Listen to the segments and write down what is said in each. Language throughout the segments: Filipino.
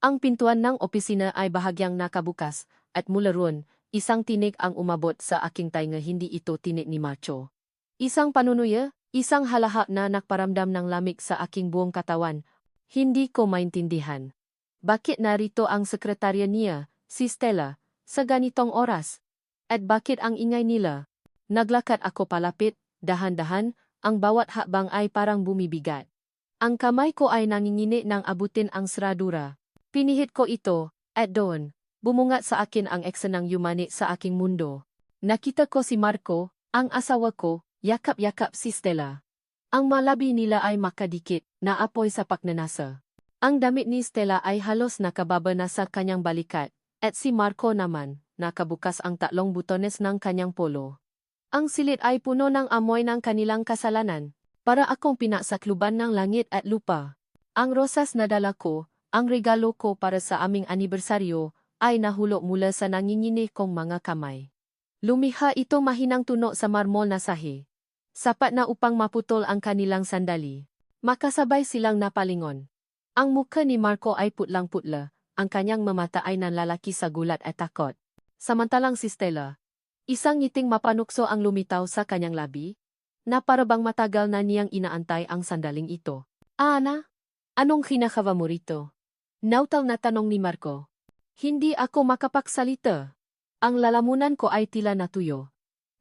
Ang pintuan ng opisina ay bahagyang nakabukas, at mula roon, isang tinig ang umabot sa aking tainga, hindi ito tinig ni Macho. Isang panunuya, isang halaha na nakparamdam ng lamig sa aking buong katawan. Hindi ko maintindihan. Bakit narito ang sekretarya niya, si Stella, sa ganitong oras? At bakit ang ingay nila? Naglakad ako palapit, dahan-dahan, ang bawat hakbang ay parang bumibigat. Ang kamay ko ay nangingini nang abutin ang seradura. Pinihit ko ito, at doon, bumungat sa akin ang eksenang yumani sa aking mundo. Nakita ko si Marco, ang asawa ko, yakap-yakap si Stella. Ang malabi nila ay makadikit, naapoy sa pagnanasa. Ang damit ni Stella ay halos nakababa na sa kanyang balikat, at si Marco naman, nakabukas ang tatlong butones ng kanyang polo. Ang silid ay puno ng amoy ng kanilang kasalanan, para akong pinasakluban ng langit at lupa. Ang rosas na dala ko, ang regalo ko para sa aming anibersaryo, ay nahulog mula sa nanginginig kong mga kamay. Lumiha ito mahinang tuno sa marmol na sahi. Sapat na upang maputol ang kanilang sandali. Makasabay silang napalingon. Ang mukha ni Marco ay putlang-putla, ang kanyang mamata ay nanlalaki sa gulat at takot. Samantalang si Stella, isang ngiting mapanukso ang lumitaw sa kanyang labi, na parabang matagal na niyang inaantay ang sandaling ito. Ana, anong kinakawa mo rito? Nautal na tanong ni Marco. Hindi ako makapagsalita. Ang lalamunan ko ay tila natuyo.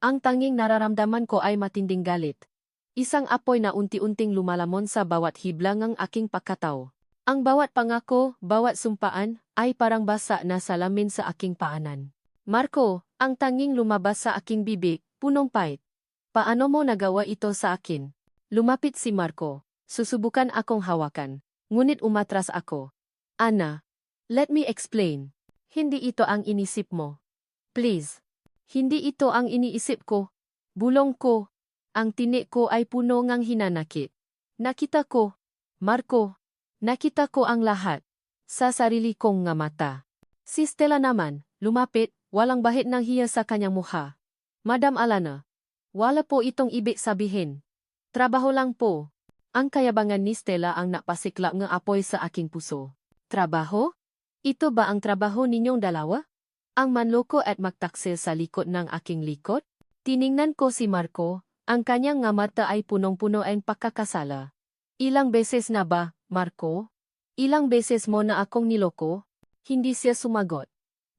Ang tanging nararamdaman ko ay matinding galit. Isang apoy na unti-unting lumalamon sa bawat hiblang ng aking pagkatao. Ang bawat pangako, bawat sumpaan, ay parang basa na salamin sa aking paanan. Marco, ang tanging lumabas sa aking bibig, punong pait. Paano mo nagawa ito sa akin? Lumapit si Marco. Susubukan akong hawakan. Ngunit umatras ako. Ana, let me explain. Hindi ito ang inisip mo. Please. Hindi ito ang iniisip ko. Bulong ko. Ang tinik ko ay puno ngang hinanakit. Nakita ko. Marco. Nakita ko ang lahat. Sa sarili kong nga mata. Si Stella naman, lumapit, walang bahid ng hiya sa kanyang mukha. Madam Alana. Wala po itong ibig sabihin. Trabaho lang po. Ang kayabangan ni Stella ang napasiklap ng apoy sa aking puso. Trabaho? Ito ba ang trabaho ninyong dalawa? Ang manloko at magtaksil sa likod ng aking likod? Tiningnan ko si Marco, ang kanyang nga mata ay punong-puno ang pagkakasala. Ilang beses na ba, Marco? Ilang beses mo na akong niloko? Hindi siya sumagot.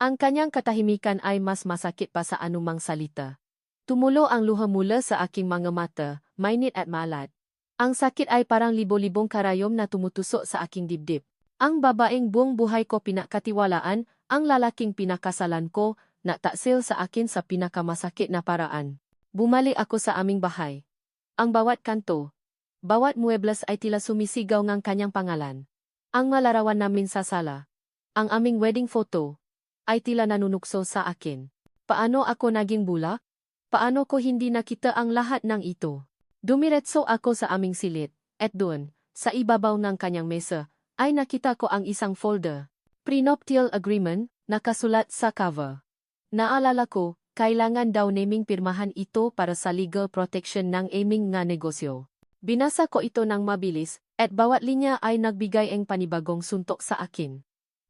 Ang kanyang katahimikan ay mas masakit pa sa anumang salita. Tumulo ang luha mula sa aking mga mata, mainit at malat. Ang sakit ay parang libo-libong karayom na tumutusok sa aking dibdib. Ang babaeng buong buhay ko pinakatiwalaan, ang lalaking pinakasalan ko, nataksil sa akin sa pinakamasakit na paraan. Bumalik ako sa aming bahay. Ang bawat kanto, bawat muebles ay tila sumisigaw ng kanyang pangalan. Ang malarawan namin sa sala, ang aming wedding photo, ay tila nanunukso sa akin. Paano ako naging bulak? Paano ko hindi nakita ang lahat ng ito? Dumiretso ako sa aming silid, at doon, sa ibabaw ng kanyang mesa, ay nakita ko ang isang folder. Prenuptial agreement, nakasulat sa cover. Naalala ko, kailangan daw naming pirmahan ito para sa legal protection ng aming nga negosyo. Binasa ko ito ng mabilis, at bawat linya ay nagbigay ng panibagong suntok sa akin.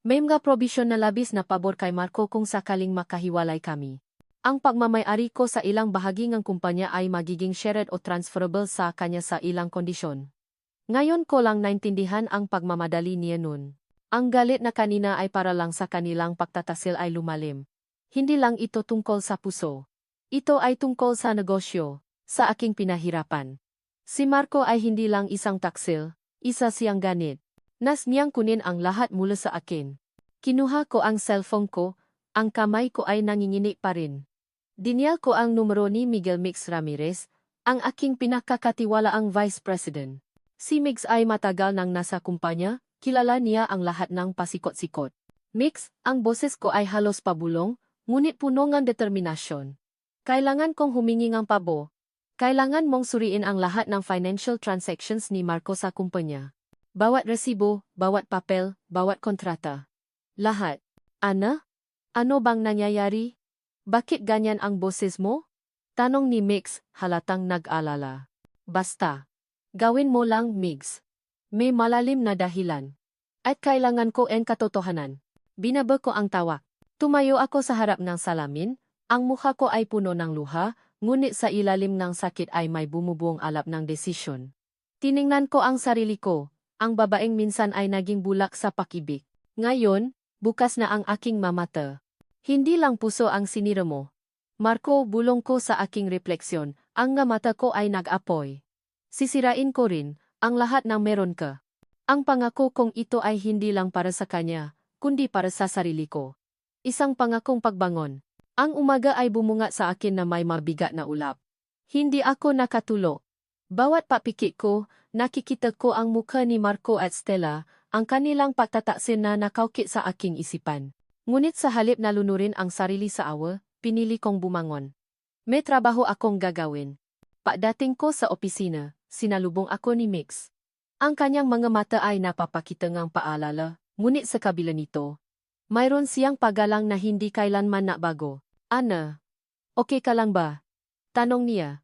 May mga probisyon na labis na pabor kay Marco kung sakaling makahiwalay kami. Ang pagmamay-ari ko sa ilang bahagi ng kumpanya ay magiging shared o transferable sa kanya sa ilang kondisyon. Ngayon ko lang naintindihan ang pagmamadali niya nun. Ang galit na kanina ay para lang sa kanilang pagtatasil ay lumalim. Hindi lang ito tungkol sa puso. Ito ay tungkol sa negosyo, sa aking pinahirapan. Si Marco ay hindi lang isang taksil, isa siyang ganit. Nas niyang kunin ang lahat mula sa akin. Kinuha ko ang cellphone ko, ang kamay ko ay nanginginig pa rin. Dinial ko ang numero ni Miguel Mix Ramirez, ang aking pinakakatiwalaang Vice President. Si Mix ay matagal nang nasa kumpanya, kilala niya ang lahat ng pasikot-sikot. Mix, ang boses ko ay halos pabulong, ngunit puno ng determinasyon. Kailangan kong humingi ng pabo. Kailangan mong suriin ang lahat ng financial transactions ni Marco sa kumpanya. Bawat resibo, bawat papel, bawat kontrata. Lahat. Ana? Ano bang nangyayari? Bakit ganyan ang boses mo? Tanong ni Mix, halatang nag-alala. Basta. Gawin mo lang, Migs. May malalim na dahilan. At kailangan ko ang katotohanan. Binaba ko ang tawak. Tumayo ako sa harap ng salamin, ang mukha ko ay puno ng luha, ngunit sa ilalim ng sakit ay may bumubuong alap ng desisyon. Tiningnan ko ang sarili ko, ang babaeng minsan ay naging bulak sa pakibig. Ngayon, bukas na ang aking mamata. Hindi lang puso ang sinira mo. Marco, bulong ko sa aking refleksyon, ang nga mata ko ay nag-apoy. Sisirain ko rin, ang lahat ng meron ka. Ang pangako kong ito ay hindi lang para sa kanya, kundi para sa sarili ko. Isang pangakong pagbangon. Ang umaga ay bumunga sa akin na may mabigat na ulap. Hindi ako nakatulo. Bawat papikit ko, nakikita ko ang mukha ni Marco at Stella, ang kanilang pagtataksin na nakaukit sa aking isipan. Ngunit sa halip na lunurin ang sarili sa awa, pinili kong bumangon. May trabaho akong gagawin. Pagdating ko sa opisina, sinalubong ako ni Mix. Ang kanyang mga mata ay napapakita ngang paalala, ngunit sa kabila nito, mayroon siyang paggalang na hindi kailanman nabago. Ana, okay ka lang ba? Tanong niya.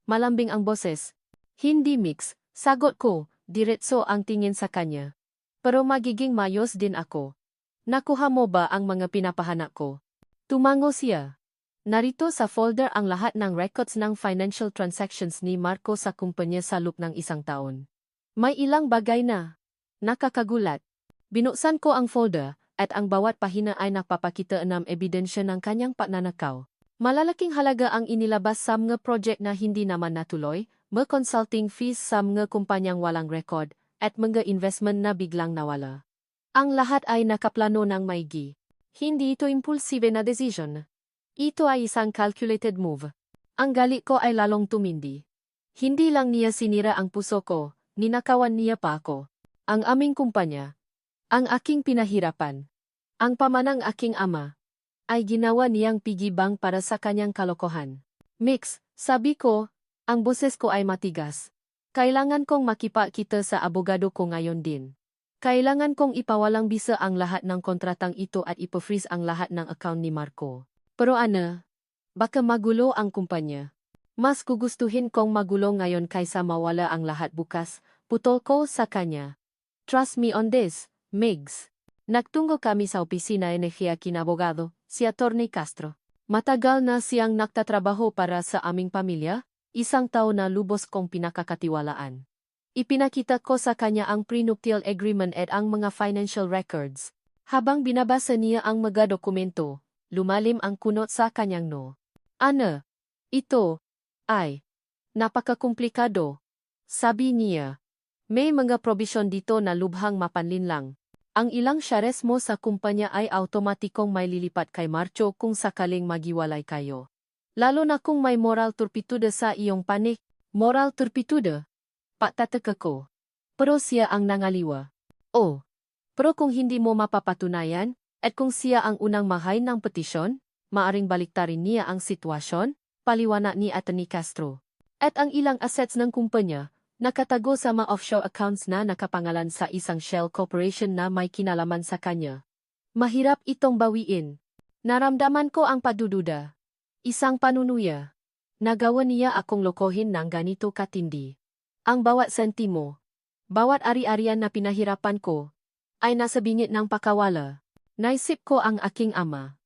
Malambing ang boses. Hindi Mix, sagot ko, diretso ang tingin sa kanya. Pero magiging mayos din ako. Nakuha mo ba ang mga pinapahanap ko? Tumango siya. Narito sa folder ang lahat ng records ng financial transactions ni Marco sa kumpanya sa loob ng isang taon. May ilang bagay na nakakagulat. Binuksan ko ang folder at ang bawat pahina ay napapakita ng ebidensya ng kanyang pagnanakaw. Malalaking halaga ang inilabas sa mga project na hindi naman natuloy, mga consulting fees sa mga kumpanyang walang record, at mga investment na biglang nawala. Ang lahat ay nakaplano ng maigi. Hindi ito impulsive na decision. Ito ay isang calculated move. Ang galit ko ay lalong tumindi. Hindi lang niya sinira ang puso ko, ninakawan niya pa ako. Ang aming kumpanya, ang aking pinahirapan, ang pamanang aking ama, ay ginawa niyang piggy bank para sa kanyang kalokohan. Mix, sabi ko, ang boses ko ay matigas. Kailangan kong makipagkita sa abogado ko ngayon din. Kailangan kong ipawalang bisa ang lahat ng kontratang ito at ipa-freeze ang lahat ng account ni Marco. Pero Ana, baka magulo ang kumpanya. Mas gugustuhin kong magulo ngayon kaysa mawala ang lahat bukas, putol ko sa kanya. Trust me on this, Migs. Nagtungo kami sa opisina enerhiya kinabogado, si Atty. Castro. Matagal na siyang nagtatrabaho para sa aming pamilya, isang taon na lubos kong pinakakatiwalaan. Ipinakita ko sa kanya ang prenuptial agreement at ang mga financial records. Habang binabasa niya ang mga dokumento, lumalim ang kunot sa kanyang no. Ana, ito ay napakakomplikado. Sabi niya, may mga probisyon dito na lubhang mapanlinlang. Ang ilang shares mo sa kumpanya ay automatikong may lilipat kay Marco kung sakaling magiwalay kayo. Lalo na kung may moral turpitude sa iyong panik. Moral turpitude? Patataka ko. Pero siya ang nangaliwa. Oh. Pero kung hindi mo mapapatunayan, at kung siya ang unang mahay ng petisyon, maaring baliktarin niya ang sitwasyon, paliwanag ni Atty. Castro. At ang ilang assets ng kumpanya, nakatago sa mga offshore accounts na nakapangalan sa isang shell corporation na may kinalaman sa kanya. Mahirap itong bawiin. Naramdaman ko ang pagdududa. Isang panunuya. Nagawa niya akong lokohin ng ganito katindi. Ang bawat sentimo, bawat ari-arian na pinahirapan ko, ay nasa bingit ng pakawala. Naisip ko ang aking ama.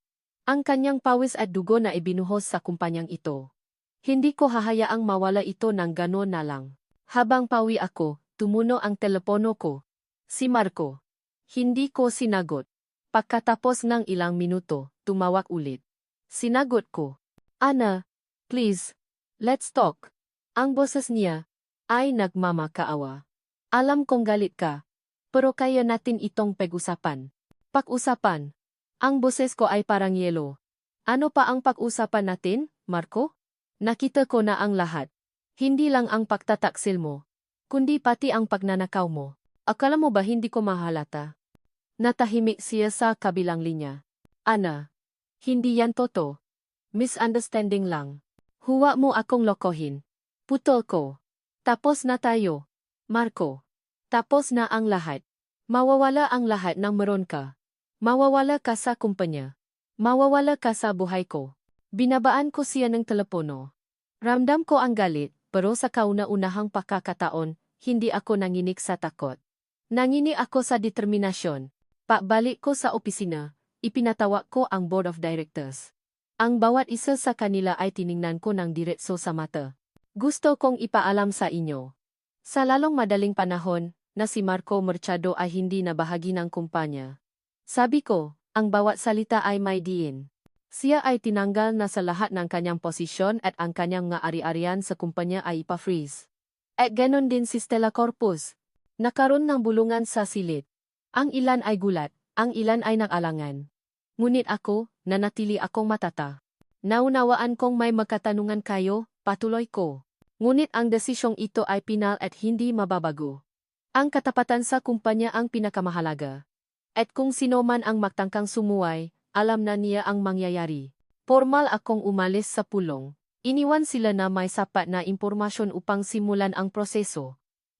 Ang kanyang pawis at dugo na ibinuhos sa kumpanyang ito. Hindi ko hahayaang mawala ito ng gano'n na lang. Habang pawi ako, tumuno ang telepono ko. Si Marco. Hindi ko sinagot. Pagkatapos ng ilang minuto, tumawag ulit. Sinagot ko. Ana, please, let's talk. Ang boses niya ay nagmamakaawa. Alam kong galit ka, pero kaya natin itong pag-usapan. Pag-usapan. Ang boses ko ay parang yelo. Ano pa ang pag-usapan natin, Marco? Nakita ko na ang lahat. Hindi lang ang pagtataksil mo, kundi pati ang pagnanakaw mo. Akala mo ba hindi ko mahalata? Natahimik siya sa kabilang linya. Ana, hindi yan totoo. Misunderstanding lang. Huwag mo akong lokohin. Putol ko. Tapos na tayo. Marco. Tapos na ang lahat. Mawawala ang lahat ng meron ka. Mawawala ka sa kumpanya. Mawawala ka sa buhay ko. Binabaan ko siya ng telepono. Ramdam ko ang galit, pero sa kauna-unahang pagkakataon, hindi ako nanginig sa takot. Nangini ako sa determinasyon. Pagbalik ko sa opisina, ipinatawag ko ang board of directors. Ang bawat isa sa kanila ay tiningnan ko ng diretso sa mata. Gusto kong ipaalam sa inyo. Sa lalong madaling panahon, na si Marco Mercado ay hindi na bahagi ng kumpanya. Sabi ko, ang bawat salita ay may diin. Siya ay tinanggal na sa lahat ng kanyang posisyon at ang kanyang nga ari-arian sa kumpanya ay ipa-freeze. At ganon din si Stella Corpus. Nakaroon ng bulungan sa silid. Ang ilan ay gulat, ang ilan ay nag-alangan. Ngunit ako, nanatili akong matata. Naunawaan kong may magkatanungan kayo, patuloy ko. Ngunit ang desisyong ito ay pinal at hindi mababago. Ang katapatan sa kumpanya ang pinakamahalaga. At kung sino man ang magtangkang sumuway, alam na niya ang mangyayari. Formal akong umalis sa pulong. Iniwan sila na may sapat na impormasyon upang simulan ang proseso.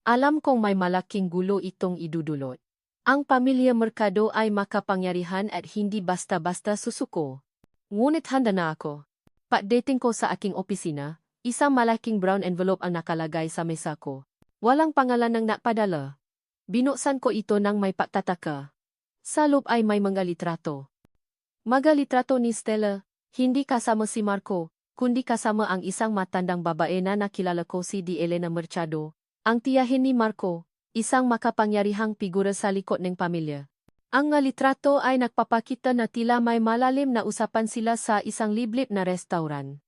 Alam kong may malaking gulo itong idudulot. Ang pamilya Mercado ay makapangyarihan at hindi basta-basta susuko. Ngunit handa na ako. Pagdating ko sa aking opisina, isang malaking brown envelope ang nakalagay sa mesa ko. Walang pangalan ng napadala. Binuksan ko ito nang may pagtataka. Sa loob ay may mga litrato. Mga litrato ni Stella, hindi kasama si Marco, kundi kasama ang isang matandang babae na nakilala ko si Elena Mercado, ang tiyahin ni Marco, isang makapangyarihang figura sa likod ng pamilya. Ang nga litrato ay nagpapakita na tila may malalim na usapan sila sa isang liblib na restauran.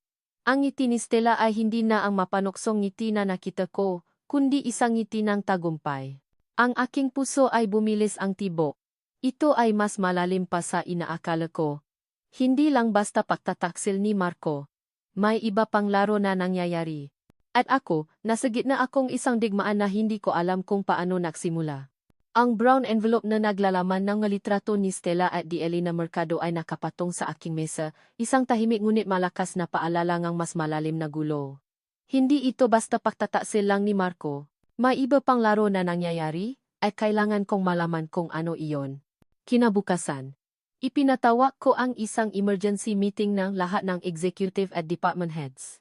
Ang ngiti ni Stella ay hindi na ang mapanuksong ngiti na nakita ko, kundi isang ngiti ng tagumpay. Ang aking puso ay bumilis ang tibok. Ito ay mas malalim pa sa inaakala ko. Hindi lang basta pagtataksil ni Marco. May iba pang laro na nangyayari. At ako, nasa gitna akong isang digmaan na hindi ko alam kung paano nagsimula. Ang brown envelope na naglalaman ng litrato ni Stella at Elena Mercado ay nakapatong sa aking mesa, isang tahimik ngunit malakas na paalala ng mas malalim na gulo. Hindi ito basta pagtataksil lang ni Marco. May iba pang laro na nangyayari, at kailangan kong malaman kung ano iyon. Kinabukasan, ipinatawag ko ang isang emergency meeting ng lahat ng executive at department heads.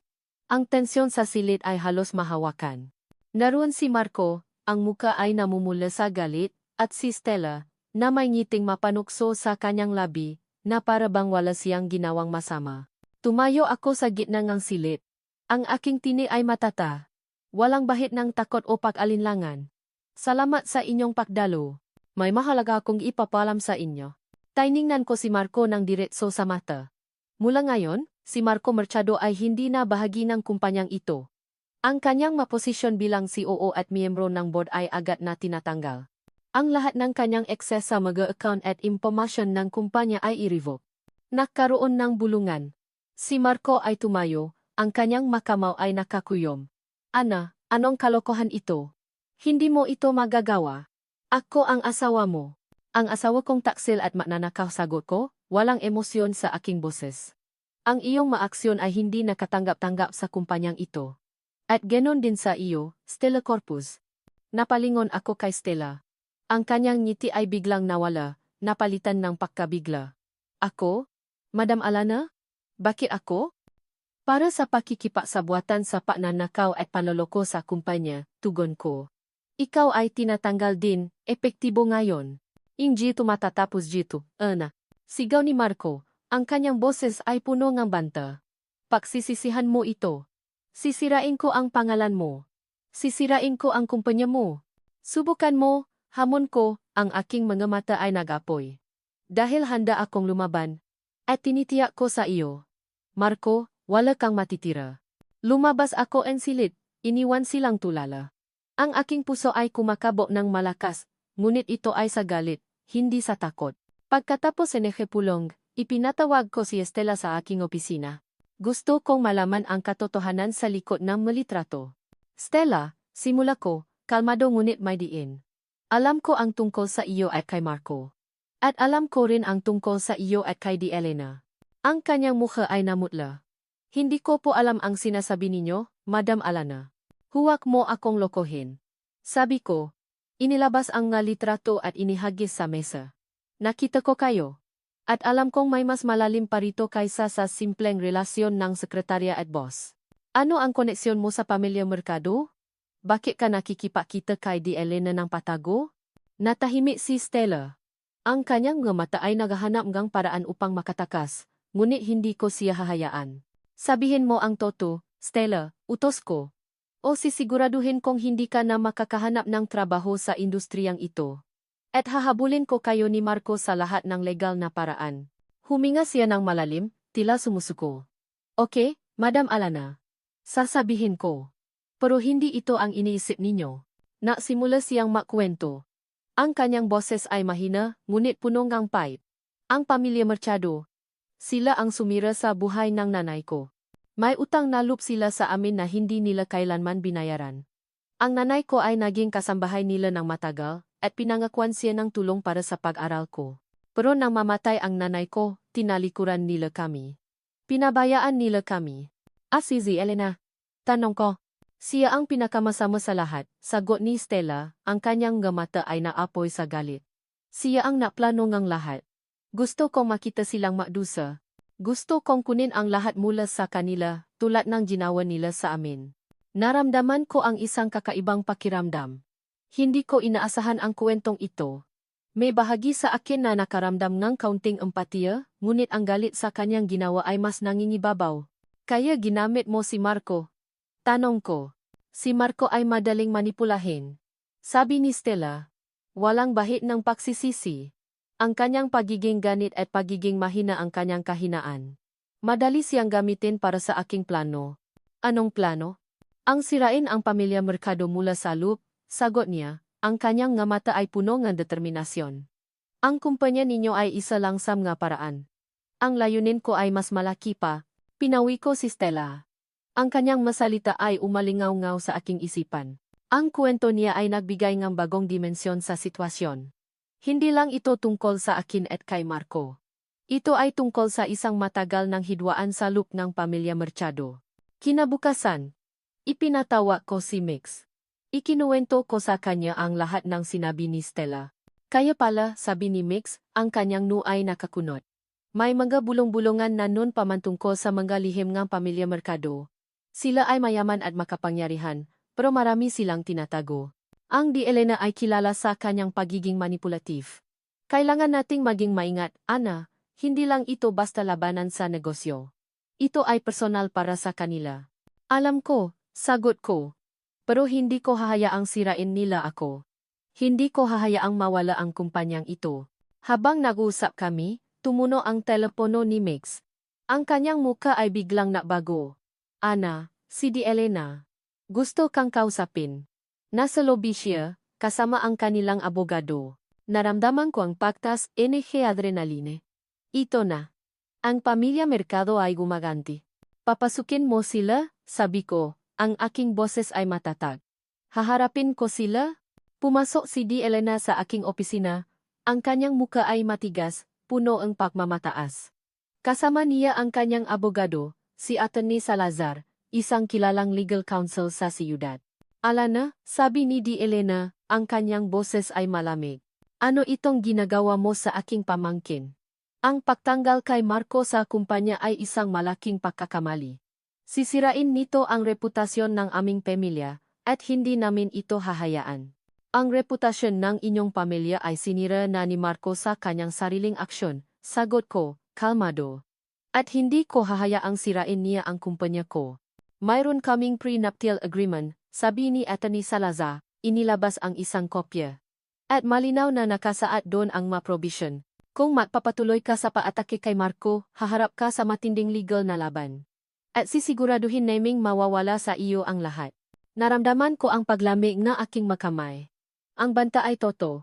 Ang tensyon sa silid ay halos mahawakan. Naroon si Marco, ang muka ay namumula sa galit, at si Stella, na may ngiting mapanukso sa kanyang labi, na para bang wala siyang ginawang masama. Tumayo ako sa gitna ng silid. Ang aking tini ay matata. Walang bahid ng takot o pag-alinlangan. Salamat sa inyong pagdalo. May mahalaga akong ipapalam sa inyo. Tiningnan ko si Marco ng diretso sa mata. Mula ngayon, si Marco Mercado ay hindi na bahagi ng kumpanyang ito. Ang kanyang maposisyon bilang COO at miyembro ng board ay agad na tinatanggal. Ang lahat ng kanyang access sa mga account at impormasyon ng kumpanya ay i-revoke. Nagkaroon ng bulungan. Si Marco ay tumayo, ang kanyang makamaw ay nakakuyom. Ana, anong kalokohan ito? Hindi mo ito magagawa. Ako ang asawa mo. Ang asawa kong taksil at mananakaw, sagot ko, walang emosyon sa aking boses. Ang iyong maaksyon ay hindi nakatanggap-tanggap sa kumpanyang ito. At ganon din sa iyo, Stella Corpus. Napalingon ako kay Stella. Ang kanyang ngiti ay biglang nawala, napalitan ng pagkabigla. Ako? Madam Alana? Bakit ako? Para sa pakikipagsabuatan sa pananakaw at panloloko sa kumpanya, tugon ko. Ikaw ay tinatanggal din, epektibo ngayon. Hindi tumatatapos dito, Ana. Sigaw ni Marco, ang kanyang boses ay puno ng banta. Pagsisisihan mo ito. Sisirain ko ang pangalan mo. Sisirain ko ang kumpanya mo. Subukan mo, hamon ko, ang aking mga mata ay nag-apoy. Dahil handa akong lumaban, at tinitiyak ko sa iyo. Marco, wala kang matitira. Lumabas ako en silid, iniwan silang tulala. Ang aking puso ay kumakabo ng malakas, ngunit ito ay sa galit, hindi sa takot. Pagkatapos pulong, ipinatawag ko si Stella sa aking opisina. Gusto kong malaman ang katotohanan sa likod ng litrato. Stella, simula ko, kalmado ngunit may diin. Alam ko ang tungkol sa iyo at kay Marco. At alam ko rin ang tungkol sa iyo at kay Elena. Ang kanyang mukha ay namutla. Hindi ko po alam ang sinasabi ninyo, Madam Alana. Huwag mo akong lokohin. Sabi ko, inilabas ang nga litrato at inihagis sa mesa. Nakita ko kayo. At alam kong may mas malalim pa rito kaysa sa simpleng relasyon ng sekretarya at boss. Ano ang koneksyon mo sa pamilya Mercado? Bakit ka nakikipakita kay Elena ng patago? Natahimik si Stella. Ang kanyang mga mata ay naghahanap ng paraan upang makatakas, ngunit hindi ko siya hahayaan. Sabihin mo ang totoo, Stella, utos ko. O sisiguraduhin kong hindi ka na makakahanap ng trabaho sa industriyang ito. At hahabulin ko kayo ni Marco sa lahat ng legal na paraan. Huminga siya ng malalim, tila sumusuko. Okay, Madam Alana. Sasabihin ko. Pero hindi ito ang iniisip ninyo. Nasimula siyang makwento. Ang kanyang boses ay mahina, ngunit puno ng pipe. Ang pamilya Mercado. Sila ang sumira sa buhay ng nanay ko. May utang na loob sila sa amin na hindi nila kailanman binayaran. Ang nanay ko ay naging kasambahay nila ng matagal, at pinangakuan siya ng tulong para sa pag-aral ko. Pero nang mamatay ang nanay ko, tinalikuran nila kami. Pinabayaan nila kami. Si Elena. Tanong ko. Siya ang pinakamasama sa lahat, sagot ni Stella, ang kanyang mata ay naapoy sa galit. Siya ang naplano ng lahat. Gusto kong makita silang magdusa. Gusto kong kunin ang lahat mula sa kanila, tulad ng ginawa nila sa amin. Naramdaman ko ang isang kakaibang pakiramdam. Hindi ko inaasahan ang kwentong ito. May bahagi sa akin na nakaramdam ng kaunting empatiya, ngunit ang galit sa kanyang ginawa ay mas nangingibabaw. Kaya ginamit mo si Marco? Tanong ko. Si Marco ay madaling manipulahin. Sabi ni Stella. Walang bahid ng pagsisisi. Ang kanyang pagiging ganit at pagiging mahina ang kanyang kahinaan. Madali siyang gamitin para sa aking plano. Anong plano? Ang sirain ang pamilya Mercado mula sa loob, sagot niya. Ang kanyang mata ay puno ng determinasyon. Ang kumpanya ninyo ay isa langsam nga paraan. Ang layunin ko ay mas malaki pa. Pinawi ko si Stella. Ang kanyang masalita ay umalingaw-ngaw sa aking isipan. Ang kwento niya ay nagbigay ng bagong dimensyon sa sitwasyon. Hindi lang ito tungkol sa akin at kay Marco. Ito ay tungkol sa isang matagal ng hidwaan sa loob ng pamilya Mercado. Kinabukasan, ipinatawa ko si Mix. Ikinuwento ko sa kanya ang lahat ng sinabi ni Stella. Kaya pala, sabi ni Mix, ang kanyang noo ay nakakunot. May mga bulong-bulungan na nun pamantungkol sa mga lihim ng pamilya Mercado. Sila ay mayaman at makapangyarihan, pero marami silang tinatago. Ang Di Elena ay kilala sa kanyang pagiging manipulative. Kailangan nating maging maingat, Ana, hindi lang ito basta labanan sa negosyo. Ito ay personal para sa kanila. Alam ko, sagot ko. Pero hindi ko hahayaang sirain nila ako. Hindi ko hahayaang mawala ang kumpanyang ito. Habang nag-uusap kami, tumuno ang telepono ni Mix. Ang kanyang muka ay biglang nabago. Ana, si Di Elena. Gusto kang kausapin. Nasa lobby siya, kasama ang kanilang abogado. Naramdaman ko ang paktas NG adrenaline. Ito na. Ang pamilya Mercado ay gumaganti. Papasukin mo sila, sabi ko, ang aking boses ay matatag. Haharapin ko sila? Pumasok si Di Elena sa aking opisina. Ang kanyang muka ay matigas, puno ang pagmamataas. Kasama niya ang kanyang abogado, si Atty. Salazar, isang kilalang legal counsel sa siyudad. Alana, sabi ni Di Elena, ang kanyang boses ay malamig. Ano itong ginagawa mo sa aking pamangkin? Ang pagtanggal kay Marco sa kumpanya ay isang malaking pagkakamali. Sisirain nito ang reputasyon ng aming pamilya, at hindi namin ito hahayaan. Ang reputasyon ng inyong pamilya ay sinira na ni Marco sa kanyang sariling aksyon, sagot ko, kalmado. At hindi ko hahayaang sirain niya ang kumpanya ko. Mayroon kaming prenuptial agreement, sabi ni Atty. Salazar, inilabas ang isang kopya. At malinaw na nakasaad doon ang mga provision. Kung magpapatuloy ka sa paatake kay Marco, haharap ka sa matinding legal na laban. At sisiguraduhin naming mawawala sa iyo ang lahat. Naramdaman ko ang paglamig na aking makamay. Ang banta ay totoo.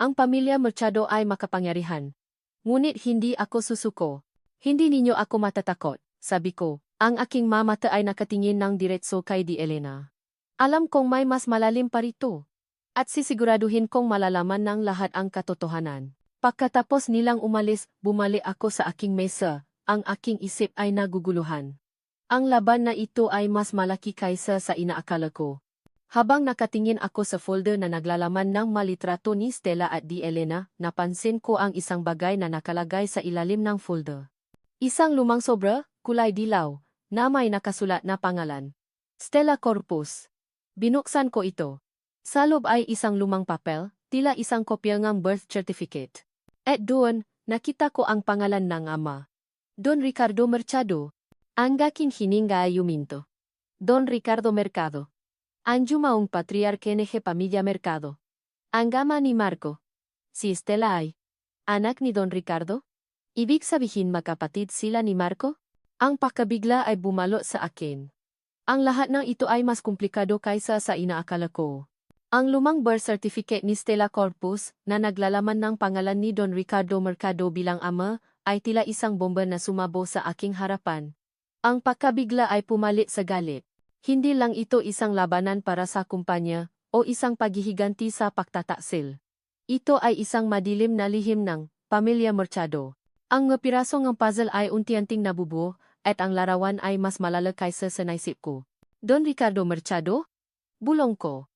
Ang pamilya Mercado ay makapangyarihan. Ngunit hindi ako susuko. Hindi ninyo ako matatakot, sabi ko. Ang aking mata ay nakatingin ng diretso kay Di Elena. Alam kong may mas malalim pa rito. At sisiguraduhin kong malalaman ng lahat ang katotohanan. Pagkatapos nilang umalis, bumalik ako sa aking mesa. Ang aking isip ay naguguluhan. Ang laban na ito ay mas malaki kaysa sa inaakala ko. Habang nakatingin ako sa folder na naglalaman ng malitrato ni Stella at Di Elena, napansin ko ang isang bagay na nakalagay sa ilalim ng folder. Isang lumang sobra, kulay dilaw, na may nakasulat na pangalan. Stella Corpus. Binuksan ko ito. Sa loob ay isang lumang papel, tila isang kopya ng birth certificate. At doon, nakita ko ang pangalan ng ama. Don Ricardo Mercado. Ang aking hininga ay huminto. Don Ricardo Mercado. Ang yumaong patriarca ng pamilya Mercado. Ang ama ni Marco. Si Stella ay anak ni Don Ricardo? Ibig sabihin magkapatid sila ni Marco? Ang pakabigla ay bumalo sa akin. Ang lahat ng ito ay mas komplikado kaysa sa inaakala ko. Ang lumang birth certificate ni Stella Corpus na naglalaman ng pangalan ni Don Ricardo Mercado bilang ama ay tila isang bomba na sumabo sa aking harapan. Ang pakabigla ay pumalit sa galit. Hindi lang ito isang labanan para sa kumpanya o isang paghihiganti sa pagtataksil. Ito ay isang madilim na lihim ng pamilya Mercado. Ang piraso ng puzzle ay unti-unting nabubuo at ang larawan ay mas malala kaysa sa naisip ko. Don Ricardo Mercado? Bulong ko.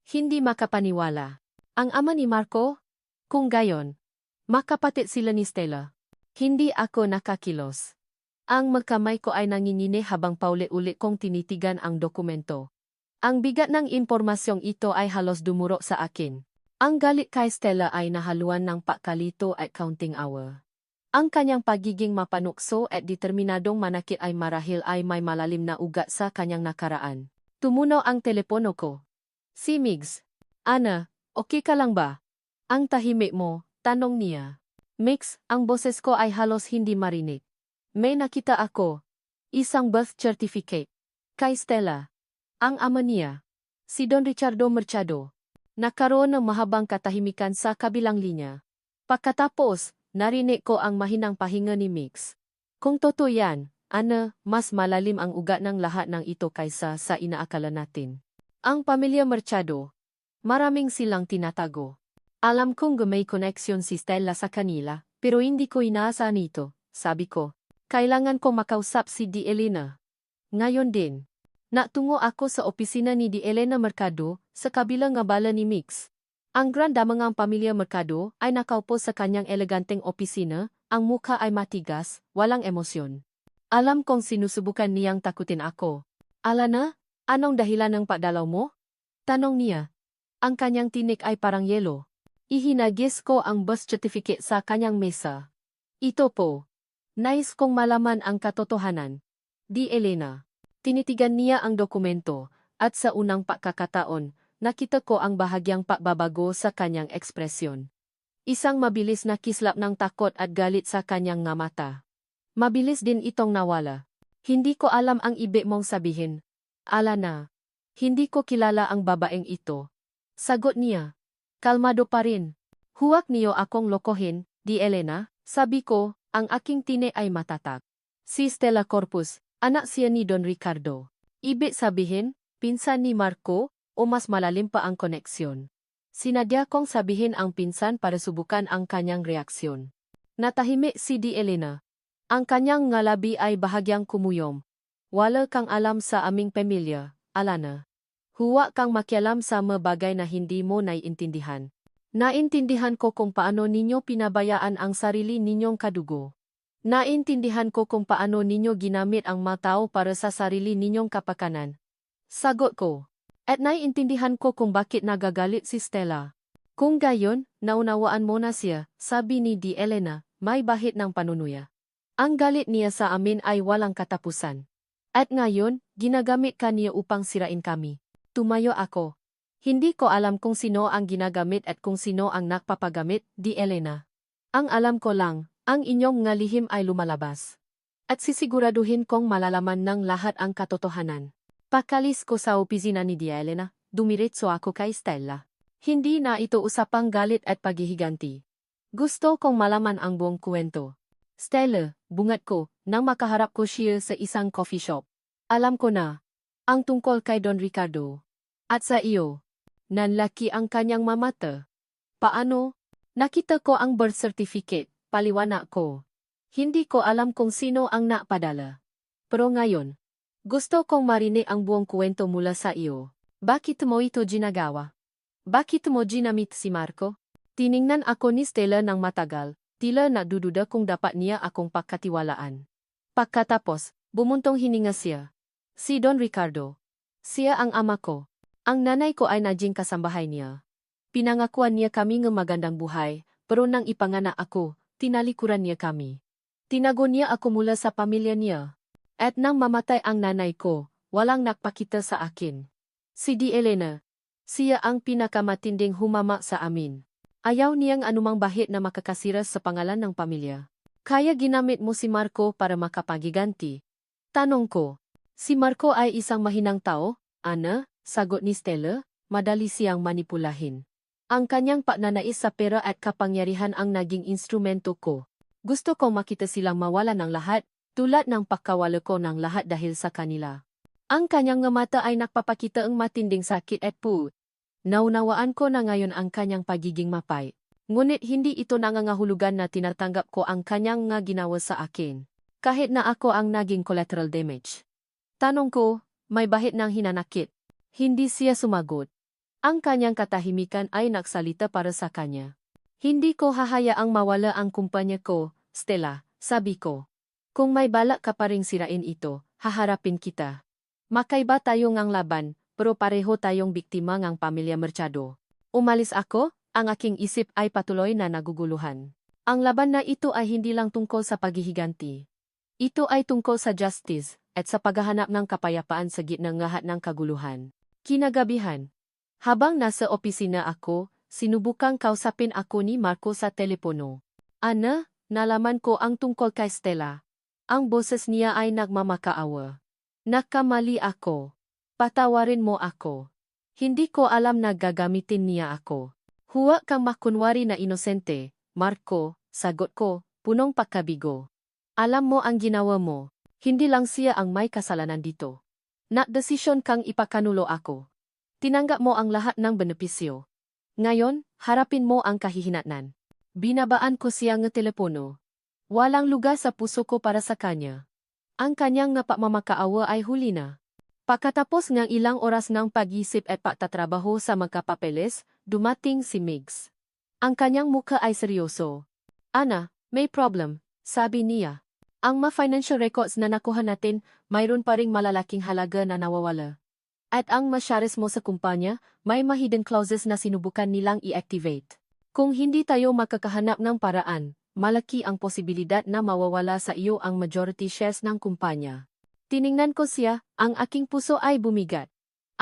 Hindi makapaniwala. Ang ama ni Marco? Kung gayon, makapatid sila ni Stella. Hindi ako nakakilos. Ang magkamay ko ay nangingini habang paulit-ulit kong tinitigan ang dokumento. Ang bigat ng impormasyong ito ay halos dumuro sa akin. Ang galit kay Stella ay nahaluan ng pakalito at counting hour. Ang kanyang pagiging mapanukso at determinadong manakit ay marahil ay may malalim na ugat sa kanyang nakaraan. Tumunaw ang telepono ko. Si Migs. Ana, okay ka lang ba? Ang tahimik mo, tanong niya. Migs, ang boses ko ay halos hindi marinig. May nakita ako. Isang birth certificate. Kay Stella. Ang ama niya. Si Don Ricardo Mercado. Nakaroon ng mahabang katahimikan sa kabilang linya. Pagkatapos, narinig ko ang mahinang pahinga ni Mix. Kung totoo yan, Ana, mas malalim ang ugat ng lahat ng ito kaysa sa inaakala natin. Ang pamilya Mercado. Maraming silang tinatago. Alam kong may koneksyon si Stella sa kanila, pero hindi ko inaasahan ito, sabi ko. Kailangan ko makausap si Di Elena. Ngayon din. Natungo ako sa opisina ni Di Elena Mercado sa kabilang ngabala ni Mix. Ang grandamangang pamilya Mercado ay nakaupo sa kanyang eleganteng opisina, ang mukha ay matigas, walang emosyon. Alam kong sinusubukan niyang takutin ako. Alana, anong dahilan ng pagdalaw mo? Tanong niya. Ang kanyang tinik ay parang yelo. Ihinagis ko ang birth certificate sa kanyang mesa. Ito po. Nais kong malaman ang katotohanan. Di Elena. Tinitigan niya ang dokumento, at sa unang pagkakataon, nakita ko ang bahagyang pagbabago sa kanyang ekspresyon. Isang mabilis na kislap ng takot at galit sa kanyang nga mata. Mabilis din itong nawala. Hindi ko alam ang ibig mong sabihin. Alana. Hindi ko kilala ang babaeng ito. Sagot niya. Kalmado pa rin. Huwag niyo akong lokohin, Di Elena, sabi ko. Ang aking tine ay matatag. Si Stella Corpus, anak siya ni Don Ricardo. Ibig sabihin, pinsan ni Marco, o mas malalim pa ang koneksyon. Sinadya kong sabihin ang pinsan para subukan ang kanyang reaksyon. Natahimik si Di Elena. Ang kanyang ngalabi ay bahagyang kumuyom. Wala kang alam sa aming pamilya, Alana. Huwag kang makialam sa mga bagay na hindi mo naiintindihan. Naintindihan ko kung paano ninyo pinabayaan ang sarili ninyong kadugo. Naintindihan ko kung paano ninyo ginamit ang mga tao para sa sarili ninyong kapakanan. Sagot ko. At naiintindihan ko kung bakit nagagalit si Stella. Kung gayon, naunawaan mo na siya, sabi ni Di Elena, may bahid ng panunuya. Ang galit niya sa amin ay walang katapusan. At ngayon, ginagamit ka niya upang sirain kami. Tumayo ako. Hindi ko alam kung sino ang ginagamit at kung sino ang nagpapagamit, Di Elena. Ang alam ko lang, ang inyong ngalihim ay lumalabas. At sisiguraduhin kong malalaman ng lahat ang katotohanan. Pagkalis ko sa opisina ni Di Elena, dumiretso ako kay Stella. Hindi na ito usapang galit at paghihiganti. Gusto kong malaman ang buong kwento. Stella, bungat ko, nang makaharap ko siya sa isang coffee shop. Alam ko na. Ang tungkol kay Don Ricardo. At sa iyo. Nanlaki ang kanyang mamata. Paano? Nakita ko ang birth certificate, paliwanag ko. Hindi ko alam kung sino ang napadala. Pero ngayon, gusto kong marinig ang buong kwento mula sa iyo. Bakit mo ito ginagawa? Bakit mo ginamit si Marco? Tiningnan ako ni Stella ng matagal, tila nadududa kung dapat niya akong pagkatiwalaan. Pagkatapos, bumuntong hininga siya. Si Don Ricardo. Siya ang ama ko. Ang nanay ko ay naging kasambahay niya. Pinangakuan niya kami ng magandang buhay, pero nang ipanganak ako, tinalikuran niya kami. Tinago niya ako mula sa pamilya niya. At nang mamatay ang nanay ko, walang nakpakita sa akin. Si Di Elena. Siya ang pinakamatinding humama sa amin. Ayaw niyang anumang bahid na makakasira sa pangalan ng pamilya. Kaya ginamit mo si Marco para makapagiganti. Tanong ko, si Marco ay isang mahinang tao? Ana, sagot ni Stella, madali siyang manipulahin. Ang kanyang pagnanais sa pera at kapangyarihan ang naging instrumento ko. Gusto kong makita silang mawala ng lahat, tulad ng pagkawala ko ng lahat dahil sa kanila. Ang kanyang mata ay nagpapakita ang matinding sakit at puot. Naunawaan ko na ngayon ang kanyang pagiging mapay. Ngunit hindi ito nangangahulugan na tinatanggap ko ang kanyang nga ginawa sa akin. Kahit na ako ang naging collateral damage. Tanong ko, may bahid ng hinanakit. Hindi siya sumagot. Ang kanyang katahimikan ay nagsalita para sa kanya. Hindi ko hahayaang mawala ang kumpanya ko, Stella, sabi ko. Kung may balak ka pa ring sirain ito, haharapin kita. Makaiba tayo ngang laban, pero pareho tayong biktima ng pamilya Mercado. Umalis ako, ang aking isip ay patuloy na naguguluhan. Ang laban na ito ay hindi lang tungkol sa paghihiganti. Ito ay tungkol sa justice, at sa paghahanap ng kapayapaan sa gitna ng lahat ng kaguluhan. Kinagabihan. Habang nasa opisina ako, sinubukang kausapin ako ni Marco sa telepono. Ana, nalaman ko ang tungkol kay Stella. Ang boses niya ay nagmamakaawa. Nakamali ako. Patawarin mo ako. Hindi ko alam na gagamitin niya ako. Huwag kang makunwari na inosente, Marco, sagot ko, punong pagkabigo. Alam mo ang ginawa mo. Hindi lang siya ang may kasalanan dito. Nagdesisyon kang ipakanulo ako. Tinanggap mo ang lahat ng benepisyo. Ngayon, harapin mo ang kahihinatnan. Binabaan ko siya ng telepono. Walang lugar sa puso ko para sa kanya. Ang kanyang napamamakaawa ay huli na. Pagkatapos ng ilang oras ng pag-isip at pagtatrabaho sa magkapapeles, dumating si Migs. Ang kanyang mukha ay seryoso. Ana, may problem, sabi niya. Ang financial records na nakuha natin, mayroon pa ring malalaking halaga na nawawala. At ang shares mo sa kumpanya, may hidden clauses na sinubukan nilang i-activate. Kung hindi tayo makakahanap ng paraan, malaki ang posibilidad na mawawala sa iyo ang majority shares ng kumpanya. Tiningnan ko siya, ang aking puso ay bumigat.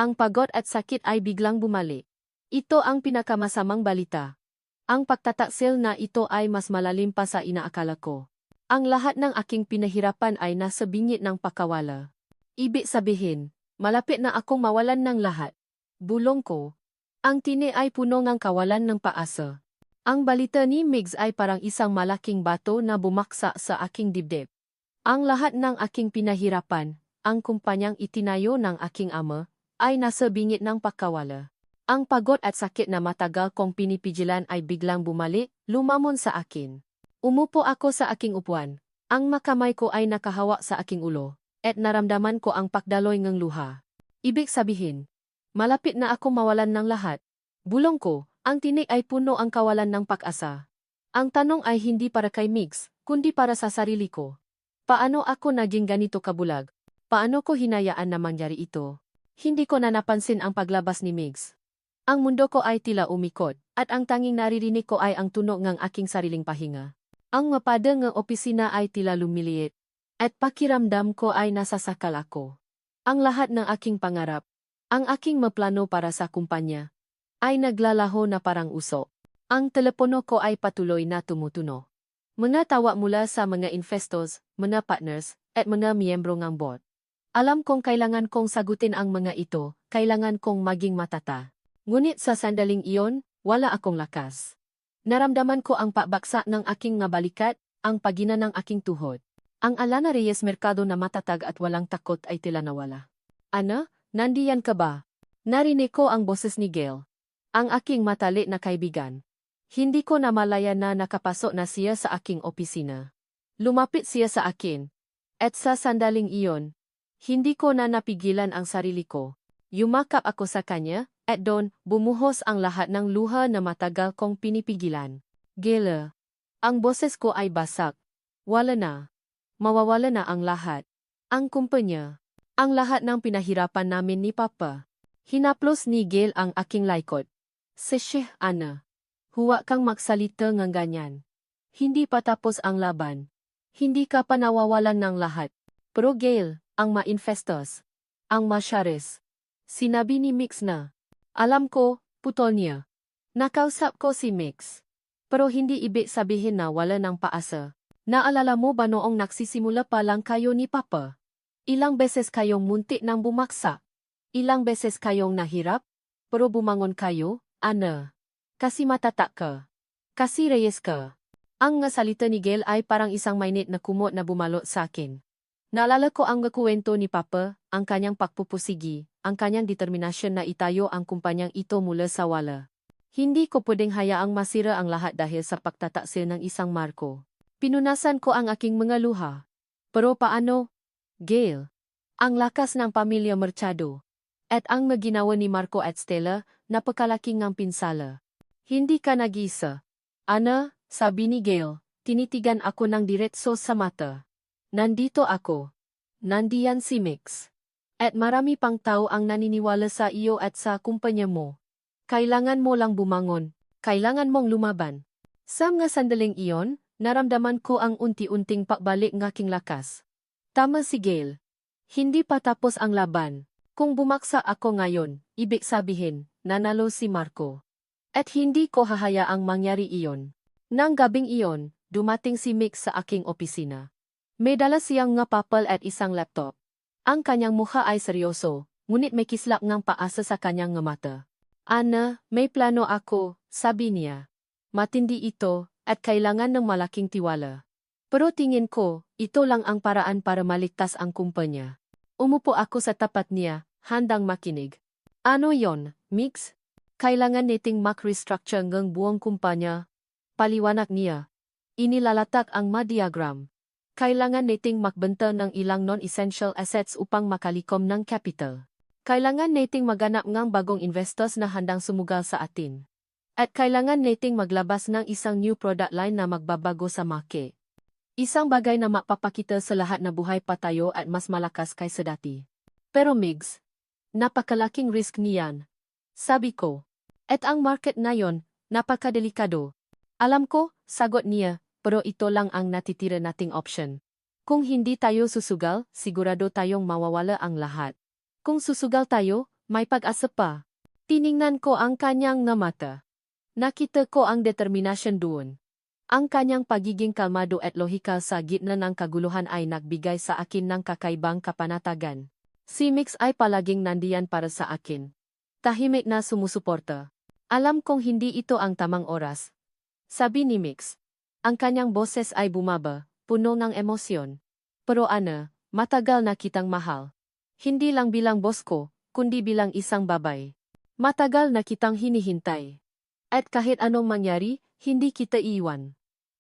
Ang pagod at sakit ay biglang bumalik. Ito ang pinakamasamang balita. Ang pagtataksil na ito ay mas malalim pa sa inaakala ko. Ang lahat ng aking pinahirapan ay nasa bingit ng pakawala. Ibig sabihin, malapit na akong mawalan ng lahat. Bulong ko. Ang tini ay puno ng kawalan ng paasa. Ang balita ni Migs ay parang isang malaking bato na bumaksa sa aking dibdib. Ang lahat ng aking pinahirapan, ang kumpanyang itinayo ng aking ama, ay nasa bingit ng pakawala. Ang pagod at sakit na matagal kong pinipigilan ay biglang bumalik, lumamon sa akin. Umupo ako sa aking upuan. Ang makamay ko ay nakahawak sa aking ulo, at naramdaman ko ang pagdaloy ng luha. Ibig sabihin, malapit na ako mawalan ng lahat. Bulong ko, ang tinig ay puno ang kawalan ng pag-asa. Ang tanong ay hindi para kay Migs, kundi para sa sarili ko. Paano ako naging ganito kabulag? Paano ko hinayaan na mangyari ito? Hindi ko na napansin ang paglabas ni Migs. Ang mundo ko ay tila umikot, at ang tanging naririnig ko ay ang tunog ng aking sariling pahinga. Ang mapada ng opisina ay tila lumiliit, at pakiramdam ko ay nasasakal ako. Ang lahat ng aking pangarap, ang aking maplano para sa kumpanya, ay naglalaho na parang usok. Ang telepono ko ay patuloy na tumutunog. Mga tawa mula sa mga investors, mga partners, at mga miyembro ng board. Alam kong kailangan kong sagutin ang mga ito, kailangan kong maging matata. Ngunit sa sandaling iyon, wala akong lakas. Naramdaman ko ang pabagsak ng aking balikat, ang pagina ng aking tuhod. Ang Alana Reyes Mercado na matatag at walang takot ay tila nawala. Ana, nandiyan ka ba? Narinig ko ang boses ni Gail. Ang aking matalik na kaibigan. Hindi ko namalaya na nakapasok na siya sa aking opisina. Lumapit siya sa akin. At sa sandaling iyon, hindi ko na napigilan ang sarili ko. Yumakap ako sa kanya, at doon, bumuhos ang lahat ng luha na matagal kong pinipigilan. Gela. Ang boses ko ay basak. Wala na. Mawawala na ang lahat. Ang kumpanya. Ang lahat ng pinahirapan namin ni Papa. Hinaplos ni Gail ang aking laikot. Sesheh, Ana. Huwag kang magsalita ng ganyan. Hindi pa tapos ang laban. Hindi ka pa nawawalan ng lahat. Pero Gail, ang ma-investors, ang ma-shares. Sinabi ni Mix na. Alam ko, putol niya. Nakausap ko si Mix. Pero hindi ibig sabihin na wala ng paasa. Naalala mo ba noong nagsisimula pa lang kayo ni Papa? Ilang beses kayong muntik nang bumaksak? Ilang beses kayong nahirap? Pero bumangon kayo, Ana. Kasi matatak ka. Kasi reyes ka. Ang nga salita ni Gail ay parang isang mainit na kumot na bumalot sa akin. Naalala ko ang kwento ni Papa, ang kanyang pagpupusigi, ang kanyang determinasyon na itayo ang kumpanyang ito mula sa wala. Hindi ko pwedeng hayaang masira ang lahat dahil sa pagtataksil ng isang marko. Pinunasan ko ang aking mga luha. Pero paano? Gail. Ang lakas ng pamilya Mercado. At ang maginawa ni Marco at Stella, napakalaking ng pinsala. Hindi ka nag-isa. Ana, sabi ni Gail, tinitigan ako ng diretso sa mata. Nandito ako. Nandiyan si Mix. At marami pang tao ang naniniwala sa iyo at sa kumpanya mo. Kailangan mo lang bumangon. Kailangan mong lumaban. Sa mga sandaling iyon, naramdaman ko ang unti-unting pagbalik ng aking lakas. Tama si Gail. Hindi pa tapos ang laban. Kung bumaksa ako ngayon, ibig sabihin, nanalo si Marco. At hindi ko hahayaang mangyari iyon. Nang gabing iyon, dumating si Mix sa aking opisina. May dala siyang nga papel at isang laptop. Ang kanyang mukha ay seryoso, ngunit may kislap ng paasa sa kanyang nga mata. Ana, may plano ako, sabi niya. Matindi ito, at kailangan ng malaking tiwala. Pero tingin ko, ito lang ang paraan para maligtas ang kumpanya. Umupo ako sa tapat niya, handang makinig. Ano yon, Mix? Kailangan nating mak-restructure ng buong kumpanya. Paliwanag niya. Inilalatak ang diagram. Kailangan nating magbenta ng ilang non-essential assets upang makalikom ng capital. Kailangan nating maganap ng bagong investors na handang sumugal sa atin. At kailangan nating maglabas ng isang new product line na magbabago sa market. Isang bagay na mapapakita sa lahat na buhay pa tayo at mas malakas kaysa dati. Pero Migs, napakalaking risk niyan. Sabi ko. At ang market na yon, napakadelikado. Alam ko, sagot niya. Pero ito lang ang natitira nating option. Kung hindi tayo susugal, sigurado tayong mawawala ang lahat. Kung susugal tayo, may pag-asa pa. Tiningnan ko ang kanyang nga mata. Nakita ko ang determinasyon doon. Ang kanyang pagiging kalmado at lohikal sa gitna ng kaguluhan ay nagbigay sa akin ng kakaibang kapanatagan. Si Mix ay palaging nandiyan para sa akin. Tahimik na sumusuporta. Alam kong hindi ito ang tamang oras. Sabi ni Mix. Ang kanyang boses ay bumaba, puno ng emosyon. Pero Ana, matagal na kitang mahal. Hindi lang bilang boss ko, kundi bilang isang babay. Matagal na kitang hinihintay. At kahit anong mangyari, hindi kita iiwan.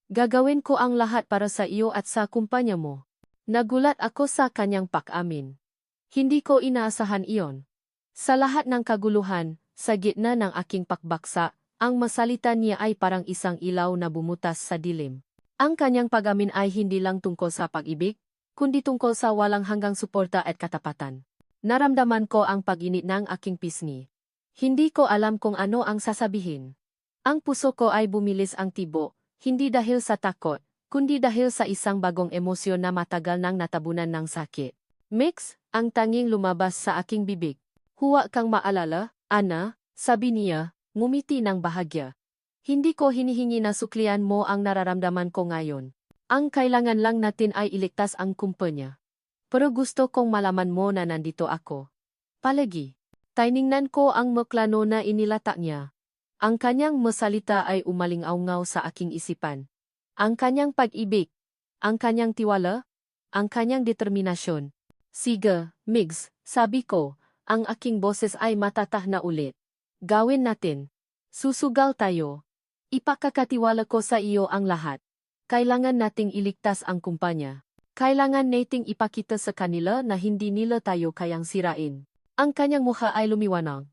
Gagawin ko ang lahat para sa iyo at sa kumpanya mo. Nagulat ako sa kanyang pag-amin. Hindi ko inaasahan iyon. Sa lahat ng kaguluhan, sa gitna ng aking pakbaksa, ang masalita niya ay parang isang ilaw na bumutas sa dilim. Ang kanyang pag-amin ay hindi lang tungkol sa pag-ibig, kundi tungkol sa walang hanggang suporta at katapatan. Naramdaman ko ang pag-init ng aking pisngi. Hindi ko alam kung ano ang sasabihin. Ang puso ko ay bumilis ang tibo, hindi dahil sa takot, kundi dahil sa isang bagong emosyon na matagal nang natabunan ng sakit. Mix, ang tanging lumabas sa aking bibig. Huwag kang maalala, Ana, sabi niya. Ngumiti ng bahagya. Hindi ko hinihingi na suklian mo ang nararamdaman ko ngayon. Ang kailangan lang natin ay iligtas ang kumpanya. Pero gusto kong malaman mo na nandito ako. Palagi. Tiningnan ko ang maklano na inilatak niya. Ang kanyang masalita ay umalingaw sa aking isipan. Ang kanyang pag-ibig. Ang kanyang tiwala. Ang kanyang determinasyon. Sige, Migs, sabi ko, ang aking boses ay matatah na ulit. Gawin natin. Susugal tayo. Ipakakatiwala ko sa iyo ang lahat. Kailangan nating iligtas ang kumpanya. Kailangan nating ipakita sa kanila na hindi nila tayo kayang sirain. Ang kanyang mukha ay lumiwanag.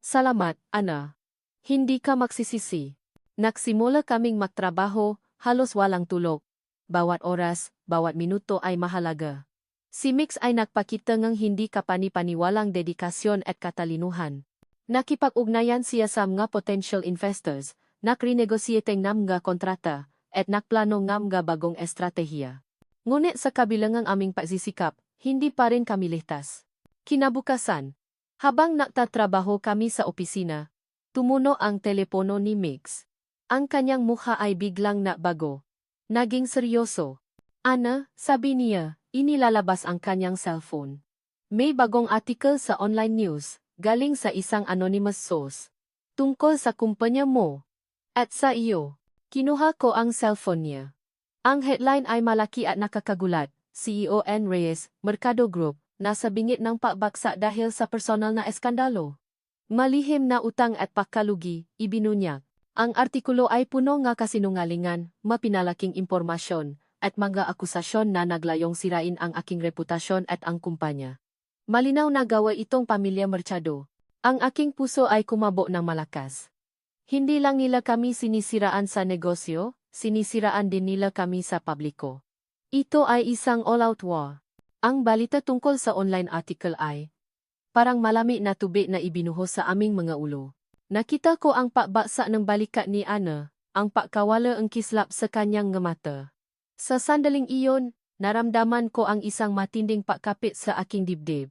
Salamat, Ana. Hindi ka magsisisi. Nagsimula kaming magtrabaho, halos walang tulog. Bawat oras, bawat minuto ay mahalaga. Si Mix ay nagpakita ng hindi kapani-paniwalang dedikasyon at katalinuhan. Nakipag-ugnayan siya sa mga potential investors, nakrenegosyete ng mga kontrata, at nakplano ng mga bagong estratehiya. Ngunit sa kabilangang aming pagsisikap, hindi pa rin kami ligtas. Kinabukasan, habang nagtatrabaho kami sa opisina, tumuno ang telepono ni Mix. Ang kanyang mukha ay biglang nabago. Naging seryoso. Ana, sabi niya, inilalabas ang kanyang cellphone. May bagong article sa online news, galing sa isang anonymous source. Tungkol sa kumpanya mo. At sa iyo. Kinuha ko ang cellphone niya. Ang headline ay malaki at nakakagulat. CEO N. Reyes, Mercado Group, nasa bingit ng pagbagsak dahil sa personal na eskandalo. Malihim na utang at pagkalugi, ibinunyag. Ang artikulo ay puno ng kasinungalingan, mapinalaking impormasyon, at mga akusasyon na naglayong sirain ang aking reputasyon at ang kumpanya. Malinaw na gawa itong pamilya Mercado. Ang aking puso ay kumabo ng malakas. Hindi lang nila kami sinisiraan sa negosyo, sinisiraan din nila kami sa publiko. Ito ay isang all-out war. Ang balita tungkol sa online article ay parang malami na tubig na ibinuhos sa aming mga ulo. Nakita ko ang pagbaksa ng balikat ni Ana, ang pagkawala ang kislap sa kanyang mata. Sa sandaling iyon, naramdaman ko ang isang matinding pagkapit sa aking dibdib.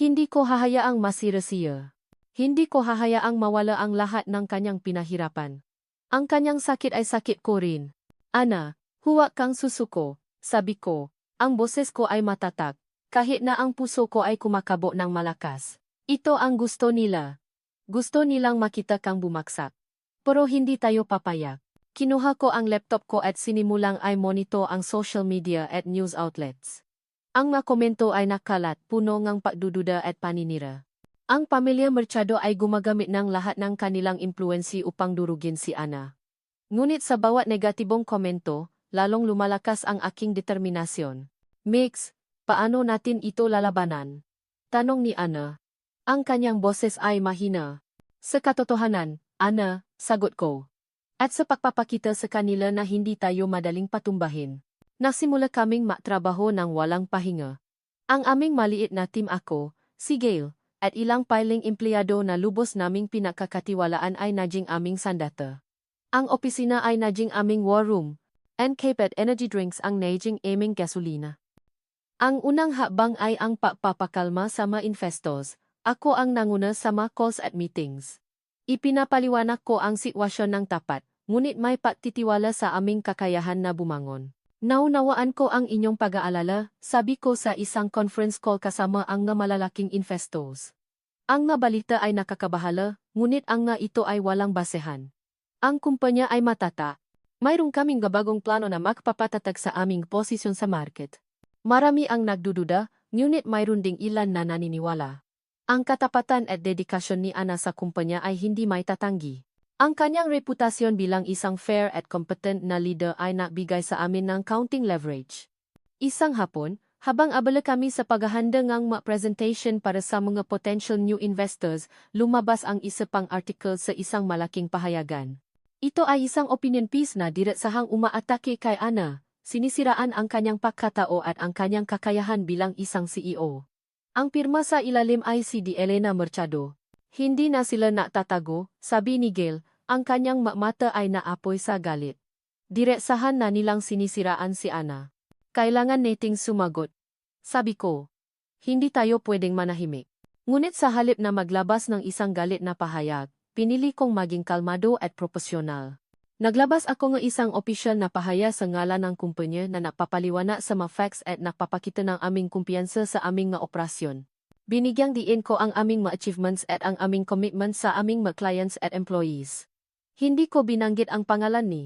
Hindi ko hahayaang masira siya. Hindi ko hahayaang mawala ang lahat ng kanyang pinahirapan. Ang kanyang sakit ay sakit ko rin. Ana, huwag kang susuko, sabi ko. Ang boses ko ay matatak, kahit na ang puso ko ay kumakabo ng malakas. Ito ang gusto nila. Gusto nilang makita kang bumaksak. Pero hindi tayo papayag. Kinuha ko ang laptop ko at sinimulang ay monitor ang social media at news outlets. Ang mga komento ay nakalat, puno ng pagdududa at paninira. Ang pamilya Mercado ay gumagamit ng lahat ng kanilang impluwensi upang durugin si Ana. Ngunit sa bawat negatibong komento, lalong lumalakas ang aking determinasyon. Mix, paano natin ito lalabanan? Tanong ni Ana. Ang kanyang boses ay mahina. Sa katotohanan, Ana, sagot ko. At sa pagpapakita sa kanila na hindi tayo madaling patumbahin. Nagsimula kaming matrabaho ng walang pahinga. Ang aming maliit na team ako, si Gail, at ilang piling empleyado na lubos naming pinakakatiwalaan ay naging aming sandata. Ang opisina ay naging aming war room, and K-Pet Energy Drinks ang naging aming gasolina. Ang unang habang ay ang pagpapakalma sa mga investors. Ako ang nanguna sa mga calls at meetings. Ipinapaliwanag ko ang sitwasyon ng tapat, ngunit may pagtitiwala sa aming kakayahan na bumangon. Naunawaan ko ang inyong pag-aalala, sabi ko sa isang conference call kasama ang nga malalaking investors. Ang nga balita ay nakakabahala, ngunit ang nga ito ay walang basehan. Ang kumpanya ay matata. Mayroong kaming gabagong plano na magpapatatag sa aming posisyon sa market. Marami ang nagdududa, ngunit mayroon ding ilan na naniniwala. Ang katapatan at dedikasyon ni Ana sa kumpanya ay hindi may tatanggi. Ang kanyang reputasyon bilang isang fair at competent na leader ay nagbigay sa amin ng counting leverage. Isang hapon, habang abala kami sa paghahanda ng mga presentation para sa mga potential new investors, lumabas ang isa pang article sa isang malaking pahayagan. Ito ay isang opinion piece na diretsahang umaatake kay Ana, sinisiraan ang kanyang pagkatao at ang kanyang kakayahan bilang isang CEO. Ang pirma sa ilalim ay si Elena Mercado. Hindi na sila natatago, sabi ni Gail, ang kanyang mata ay naapoy sa galit. Diretsahan na nilang sinisiraan si Ana. Kailangan nating sumagot. Sabi ko, hindi tayo pwedeng manahimik. Ngunit sa halip na maglabas ng isang galit na pahayag, pinili kong maging kalmado at proporsyonal. Naglabas ako ng isang opisyal na pahayag sa ngalan ng kumpanya na napapaliwanag sa mga facts at napapakita ng aming kumpiyansa sa aming mga operasyon. Binigyang diin ko ang aming mga achievements at ang aming commitment sa aming mga clients at employees. Hindi ko binanggit ang pangalan ni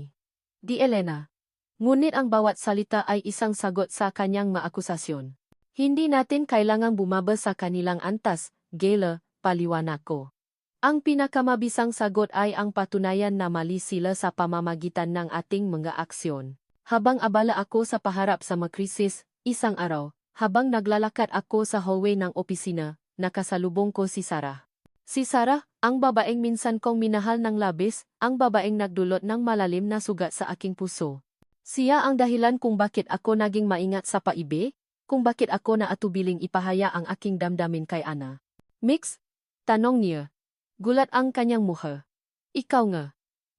Elena. Ngunit ang bawat salita ay isang sagot sa kanyang mga akusasyon. Hindi natin kailangang bumaba sa kanilang antas, Gail, paliwanag ko. Ang pinakamabisang sagot ay ang patunayan na mali sila sa pamamagitan ng ating mga aksyon. Habang abala ako sa paharap sa mga krisis, isang araw, habang naglalakad ako sa hallway ng opisina, nakasalubong ko si Sarah. Si Sarah, ang babaeng minsan kong minahal ng labis, ang babaeng nagdulot ng malalim na sugat sa aking puso. Siya ang dahilan kung bakit ako naging maingat sa paibe, kung bakit ako naatubiling ipahaya ang aking damdamin kay Ana. Mix? Tanong niya. Gulat ang kanyang muha. Ikaw nga.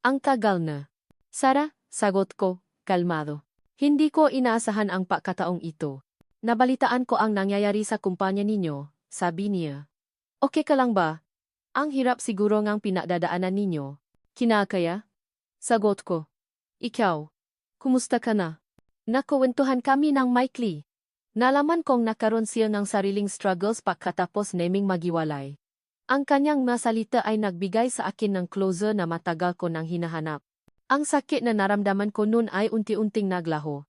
Ang tagal na. Sarah, sagot ko, kalmado. Hindi ko inaasahan ang pagkataong ito. Nabalitaan ko ang nangyayari sa kumpanya ninyo, sabi niya. Okay ka lang ba? Ang hirap siguro ngang pinagdadaanan ninyo. Kinakaya? Sagot ko. Ikaw. Kumusta ka na? Nakuwentuhan kami ng maikli. Nalaman kong nakaroon siya ng sariling struggles pagkatapos naming magiwalay. Ang kanyang masalita ay nagbigay sa akin ng closure na matagal ko nang hinahanap. Ang sakit na naramdaman ko noon ay unti-unting naglaho.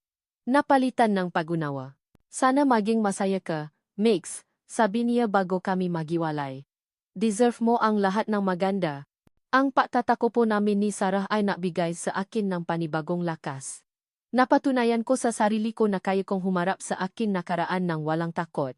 Napalitan ng pag-unawa. Sana maging masaya ka, Mix, sabi niya bago kami magiwalay. Deserve mo ang lahat ng maganda. Ang pagtatako po namin ni Sarah ay nagbigay sa akin ng panibagong lakas. Napatunayan ko sa sarili ko na kaya kong humarap sa akin nakaraan ng walang takot.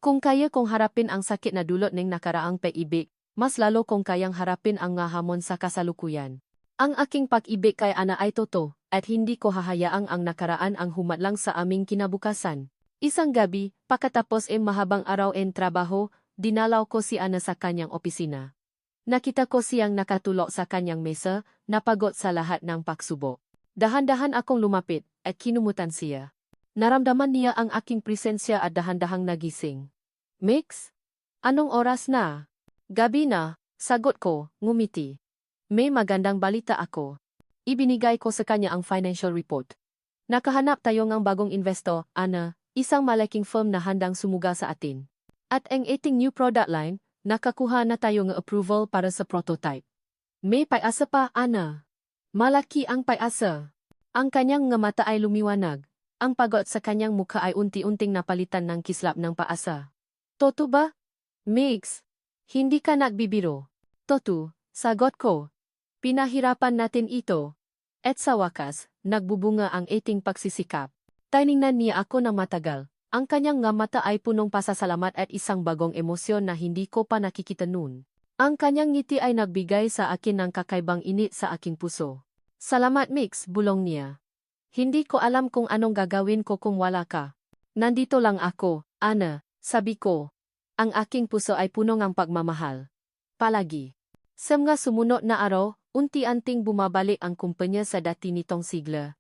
Kung kaya kong harapin ang sakit na dulot ng nakaraang pag-ibig, mas lalo kong kayang harapin ang mga hamon sa kasalukuyan. Ang aking pag-ibig kay Ana ay totoo, at hindi ko hahayaang ang nakaraan ang humadlang sa aming kinabukasan. Isang gabi, pagkatapos mahabang araw trabaho, dinalaw ko si Ana sa kanyang opisina. Nakita ko siyang nakatulog sa kanyang mesa, napagod sa lahat ng pagsubok. Dahan-dahan akong lumapit, at kinumutan siya. Naramdaman niya ang aking presensya at dahan-dahang nagising. Mix? Anong oras na? Gabi na, sagot ko, ngumiti. May magandang balita ako. Ibinigay ko sa kanya ang financial report. Nakahanap tayo ng bagong investor, Ana, isang malaking firm na handang sumuga sa atin. At ang ating new product line, nakakuha na tayo ng approval para sa prototype. May pag-asa pa, Ana. Malaki ang pag-asa. Ang kanyang nga mata ay lumiwanag. Ang pagod sa kanyang mukha ay unti-unting napalitan ng kislap ng paasa. Totoo ba? Mix, hindi ka nagbibiro. Totoo, sagot ko. Pinahirapan natin ito. At sa wakas, nagbubunga ang ating pagsisikap. Tiningnan niya ako ng matagal. Ang kanyang nga mata ay punong pasasalamat at isang bagong emosyon na hindi ko pa nakikita noon. Ang kanyang ngiti ay nagbigay sa akin ng kakaibang init sa aking puso. Salamat Mix, bulong niya. Hindi ko alam kung anong gagawin ko kung wala ka. Nandito lang ako, Ana, sabi ko. Ang aking puso ay puno ng pagmamahal. Palagi. Sa mga sumunod na araw, unti-unting bumabalik ang kumpanya sa dati nitong sigla.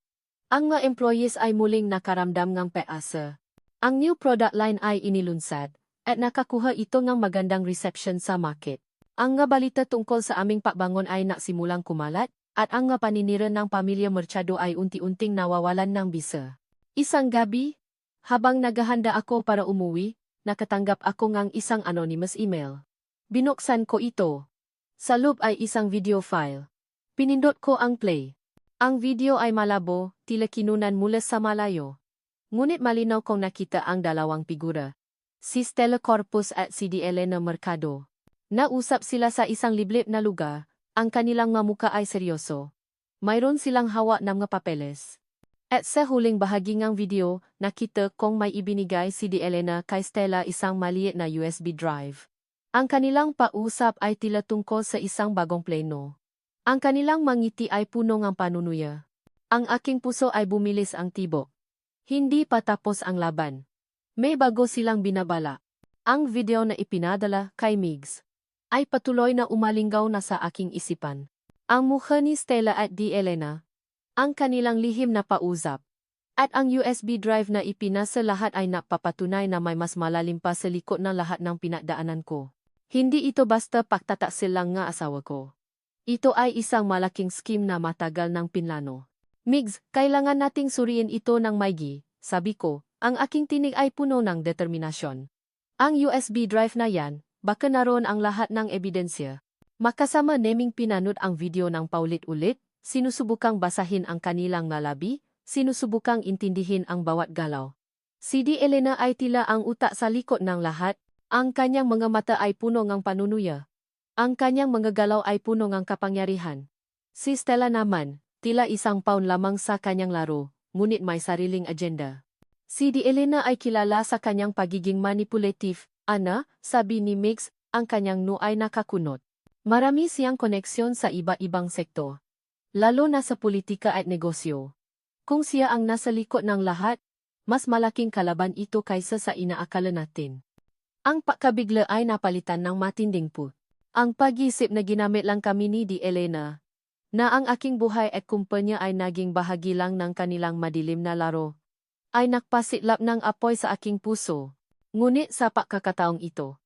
Ang mga employees ay muling nakaramdam ng pag-asa. Ang new product line ay inilunsad, at nakakuha ito ng magandang reception sa market. Ang nga balita tungkol sa aming pagbangon ay nagsimulang kumalat, at ang nga paninira ng pamilya Mercado ay unti-unting nawawalan ng bisa. Isang gabi, habang naghahanda ako para umuwi, nakatanggap ako ng isang anonymous email. Binuksan ko ito. Sa loob ay isang video file. Pinindot ko ang play. Ang video ay malabo, tila kinunan mula sa malayo. Ngunit malinaw kong nakita ang dalawang figura. Si Stella Corpus at si Elena Mercado. Nausap sila sa isang liblib na lugar, ang kanilang mga muka ay seryoso. Mayroon silang hawak ng mga papeles. At sa huling bahagi ng video, nakita kong may ibinigay si Elena kay Stella isang maliit na USB drive. Ang kanilang pausap ay tila tungkol sa isang bagong plano. Ang kanilang mangiti ay puno ng panunuya. Ang aking puso ay bumilis ang tibok. Hindi pa tapos ang laban. May bago silang binabala. Ang video na ipinadala kay Migs ay patuloy na umalinggaw na sa aking isipan. Ang mukha ni Stella at Elena, ang kanilang lihim na pausap, at ang USB drive na ipinasa lahat ay napapatunay na may mas malalim pa sa likod ng lahat ng pinagdaanan ko. Hindi ito basta pagtataksil lang nga asawa ko. Ito ay isang malaking scheme na matagal ng pinlano. Migs, kailangan nating suriin ito ng maigi, sabi ko, ang aking tinig ay puno ng determinasyon. Ang USB drive na yan, baka naroon ang lahat ng ebidensya. Makasama naming pinanood ang video ng paulit-ulit, sinusubukang basahin ang kanilang nalabi, sinusubukang intindihin ang bawat galaw. Si Elena ay tila ang utak sa likod ng lahat, ang kanyang mga mata ay puno ng panunuya. Ang kanyang mga galaw ay puno ng kapangyarihan. Si Stella naman, tila isang pawn lamang sa kanyang laro, ngunit may sariling agenda. Si Elena ay kilala sa kanyang pagiging manipulative. Ana, sabi ni Mix, ang kanyang noo ay nakakunot. Marami siyang koneksyon sa iba-ibang sektor, lalo na sa politika at negosyo. Kung siya ang nasa likod ng lahat, mas malaking kalaban ito kaysa sa inaakala natin. Ang pagkabigla ay napalitan ng matinding put. Ang pag-isip na ginamit lang kami ni Di Elena, na ang aking buhay at kumpanya ay naging bahagi lang ng kanilang madilim na laro, ay nakpasitlap ng apoy sa aking puso. Ngunit sa pagkakataong ito,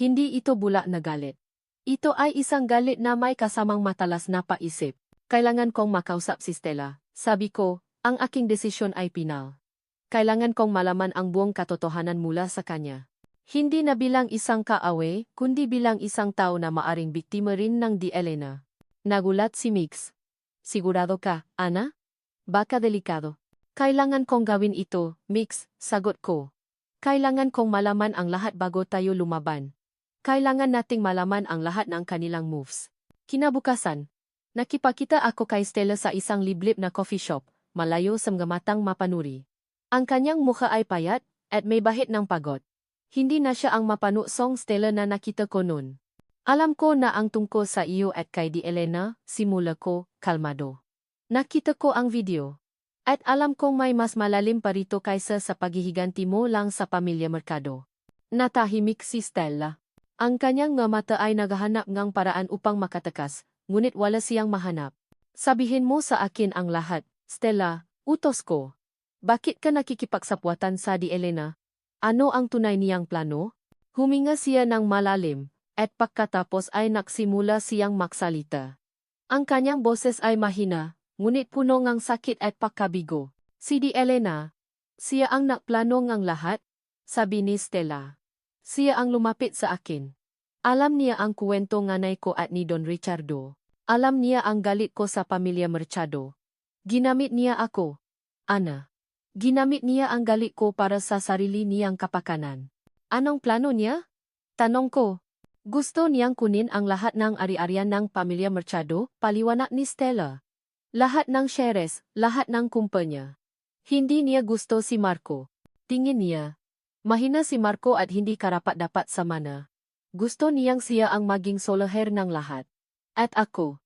hindi ito bulak na galit. Ito ay isang galit na may kasamang matalas na paisip. Kailangan kong makausap si Stella. Sabi ko, ang aking desisyon ay pinal. Kailangan kong malaman ang buong katotohanan mula sa kanya. Hindi na bilang isang kaawe, kundi bilang isang tao na maaring biktima rin ng Di Elena. Nagulat si Mix. Sigurado ka, Ana? Baka delikado. Kailangan kong gawin ito, Mix, sagot ko. Kailangan kong malaman ang lahat bago tayo lumaban. Kailangan nating malaman ang lahat ng kanilang moves. Kinabukasan, nakipakita ako kay Stella sa isang liblib na coffee shop, malayo sa mga matang mapanuri. Ang kanyang mukha ay payat, at may bahid ng pagod. Hindi na siya ang mapanusong Stella na nakita ko noon. Alam ko na ang tungkol sa iyo at kay Di Elena, simula ko, kalmado. Nakita ko ang video. At alam kong may mas malalim pa rito kaysa sa paghihiganti mo lang sa pamilya Mercado. Natahimik si Stella. Ang kanyang mga mata ay naghahanap ng paraan upang makatakas, ngunit wala siyang mahanap. Sabihin mo sa akin ang lahat, Stella, utos ko. Bakit ka nakikipagsapwatan sa Di Elena? Ano ang tunay niyang plano? Huminga siya ng malalim, at pagkatapos ay nagsimula siyang magsalita. Ang kanyang boses ay mahina, ngunit puno ng sakit at pagkabigo. Si Di Elena, siya ang nakplano ng lahat, sabi ni Stella. Siya ang lumapit sa akin. Alam niya ang kwento nganay ko at ni Don Richardo. Alam niya ang galit ko sa pamilya Mercado. Ginamit niya ako. Ana. Ginamit niya ang galit ko para sa sarili niyang kapakanan. Anong plano niya? Tanong ko. Gusto niyang kunin ang lahat ng ari-arian ng pamilya Mercado, paliwanag ni Stella. Lahat ng shares, lahat ng kumpanya. Hindi niya gusto si Marco. Tingin niya. Mahina si Marco at hindi karapat-dapat sa mana. Gusto niyang siya ang maging soloher ng lahat. At ako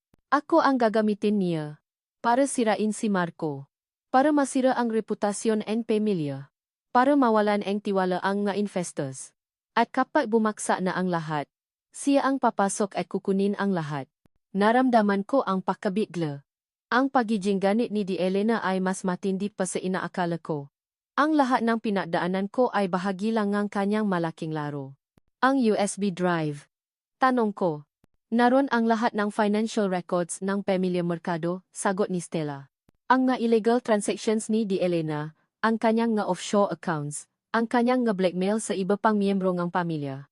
ang gagamitin niya. Para sirain si Marco. Para masira ang reputasyon ng pamilya. Para mawalan ang tiwala ang nga investors. At kapag bumaksa na ang lahat, siya ang papasok at kukunin ang lahat. Naramdaman ko ang pagkabigla. Ang pagiging ganit ni Di Elena ay mas matindi pa sa inaakala ko. Ang lahat ng pinagdaanan ko ay bahagi lang ng kanyang malaking laro. Ang USB drive. Tanong ko. Naroon ang lahat ng financial records ng pamilya Mercado, sagot ni Stella. Ang nga illegal transactions ni Di Elena, ang kanyang nga offshore accounts, ang kanyang nga blackmail sa iba pang miyembro ng pamilya.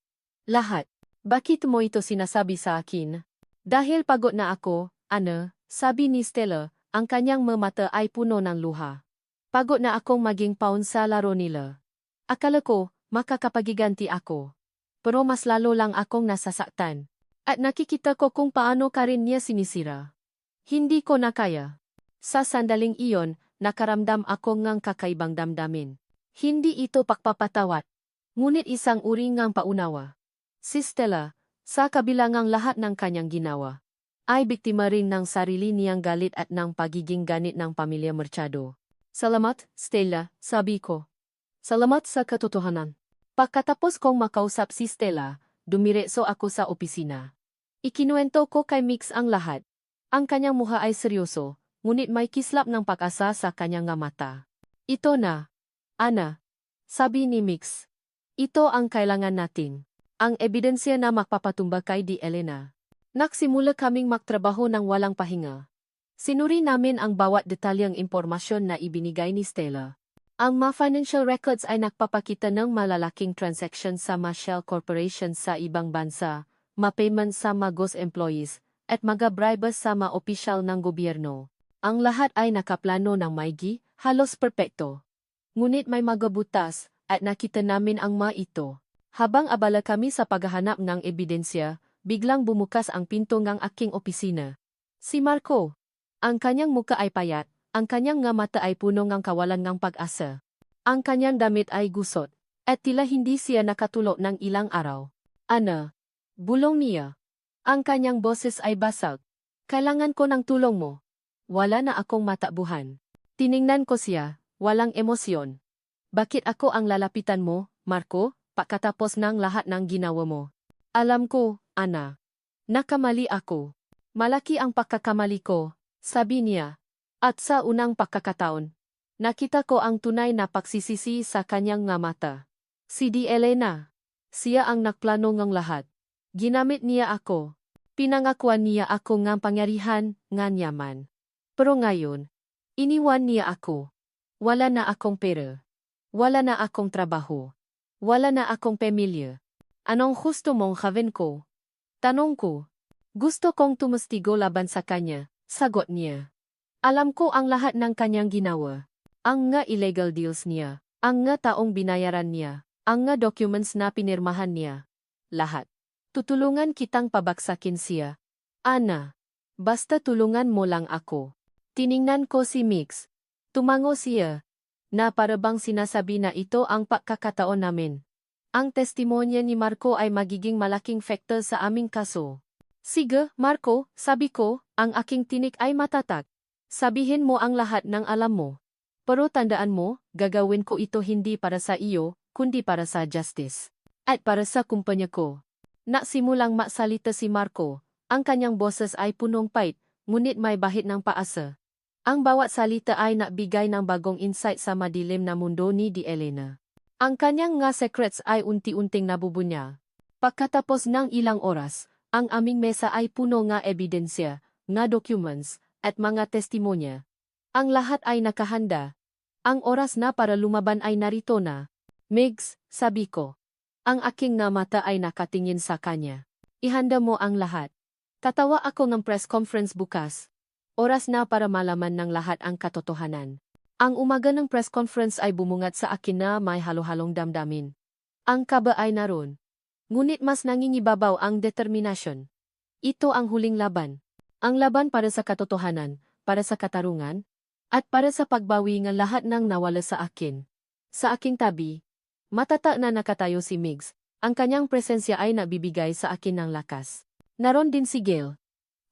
Lahat. Bakit mo ito sinasabi sa akin? Dahil pagod na ako, Ana, sabi ni Stella, ang kanyang mata ay puno ng luha. Pagod na akong maging pawn sa laro nila. Akala ko, makakapagiganti ako. Pero mas lalo lang akong nasasaktan. At nakikita ko kung paano ka rin niya sinisira. Hindi ko na kaya. Sa sandaling iyon, nakaramdam ako ng kakaibang damdamin. Hindi ito pagpapatawad. Ngunit isang uri ng paunawa. Si Stella, sa kabila ng lahat ng kanyang ginawa, ay biktima rin ng sarili niyang galit at ng pagiging ganit ng pamilya Mercado. Salamat, Stella, sabi ko. Salamat sa katotohanan. Pagkatapos kong makausap si Stella, dumiretso ako sa opisina. Ikinuwento ko kay Mix ang lahat. Ang kanyang mukha ay seryoso, ngunit may kislap ng pag-asa sa kanyang mata. Ito na, Ana, sabi ni Mix. Ito ang kailangan natin. Ang ebidensya na magpapatumba kay Di Elena. Nagsimula kaming magtrabaho ng walang pahinga. Sinuri namin ang bawat detalyeng impormasyon na ibinigay ni Stella. Ang mga financial records ay nagpapakita ng malalaking transaction sa mga shell corporations sa ibang bansa, ma-payment sa mga ghost employees, at mga bribes sa mga opisyal ng gobyerno. Ang lahat ay nakaplano ng maigi, halos perpekto. Ngunit may mga butas, at nakita namin ang mga ito. Habang abala kami sa paghahanap ng ebidensya, biglang bumukas ang pinto ng aking opisina. Si Marco. Ang kanyang muka ay payat, ang kanyang nga mata ay puno ng kawalan ng pag-asa. Ang kanyang damit ay gusot, at tila hindi siya nakatulog ng ilang araw. Ana, bulong niya. Ang kanyang boses ay basag. Kailangan ko ng tulong mo. Wala na akong matabuhan. Tiningnan ko siya, walang emosyon. Bakit ako ang lalapitan mo, Marco, pagkatapos ng lahat ng ginawa mo? Alam ko, Ana. Nakamali ako. Malaki ang pagkakamali ko, sabi niya. At sa unang pagkakataon, nakita ko ang tunay na pagsisisi sa kanyang nga mata. Si Di Elena. Siya ang nagplano ng lahat. Ginamit niya ako. Pinangakuan niya ako ng pangyarihan, ng yaman. Pero ngayon, iniwan niya ako. Wala na akong pera. Wala na akong trabaho. Wala na akong pamilya. Anong gusto mong gawin ko? Tanong ko. Gusto kong tumustigo laban sa kanya, sagot niya. Alam ko ang lahat ng kanyang ginawa. Ang nga illegal deals niya, ang nga taong binayaran niya, ang nga documents na pinirmahan niya. Lahat. Tutulungan kitang pabaksakin siya. Ana. Basta tulungan mo lang ako. Tiningnan ko si Mix. Tumango siya. Na para bang sinasabi na ito ang pagkakataon namin. Ang testimonya ni Marco ay magiging malaking factor sa aming kaso. Sige, Marco, sabi ko, ang aking tinik ay matatag. Sabihin mo ang lahat ng alam mo. Pero tandaan mo, gagawin ko ito hindi para sa iyo, kundi para sa justice. At para sa kumpanya ko. Simulang masalita si Marco, ang kanyang boses ay punong pait, ngunit may bahid ng paasa. Ang bawat salita ay nagbigay ng bagong insight sa madilim na mundo ni Di Elena. Ang kanyang nga secrets ay unti-unting nabubunya. Pagkatapos ng ilang oras, ang aming mesa ay puno nga ebidensya, nga documents, at mga testimonya. Ang lahat ay nakahanda. Ang oras na para lumaban ay narito na. Migs, sabi ko. Ang aking nga mata ay nakatingin sa kanya. Ihanda mo ang lahat. Tatawa ako ng press conference bukas. Oras na para malaman ng lahat ang katotohanan. Ang umaga ng press conference ay bumungat sa akin na may halo-halong damdamin. Ang kaba ay naroon. Ngunit mas nangingibabaw ang determinasyon. Ito ang huling laban. Ang laban para sa katotohanan, para sa katarungan, at para sa pagbawi ng lahat ng nawala sa akin. Sa aking tabi, matata na nakatayo si Migs. Ang kanyang presensya ay nabibigay sa akin ng lakas. Naroon din si Gail.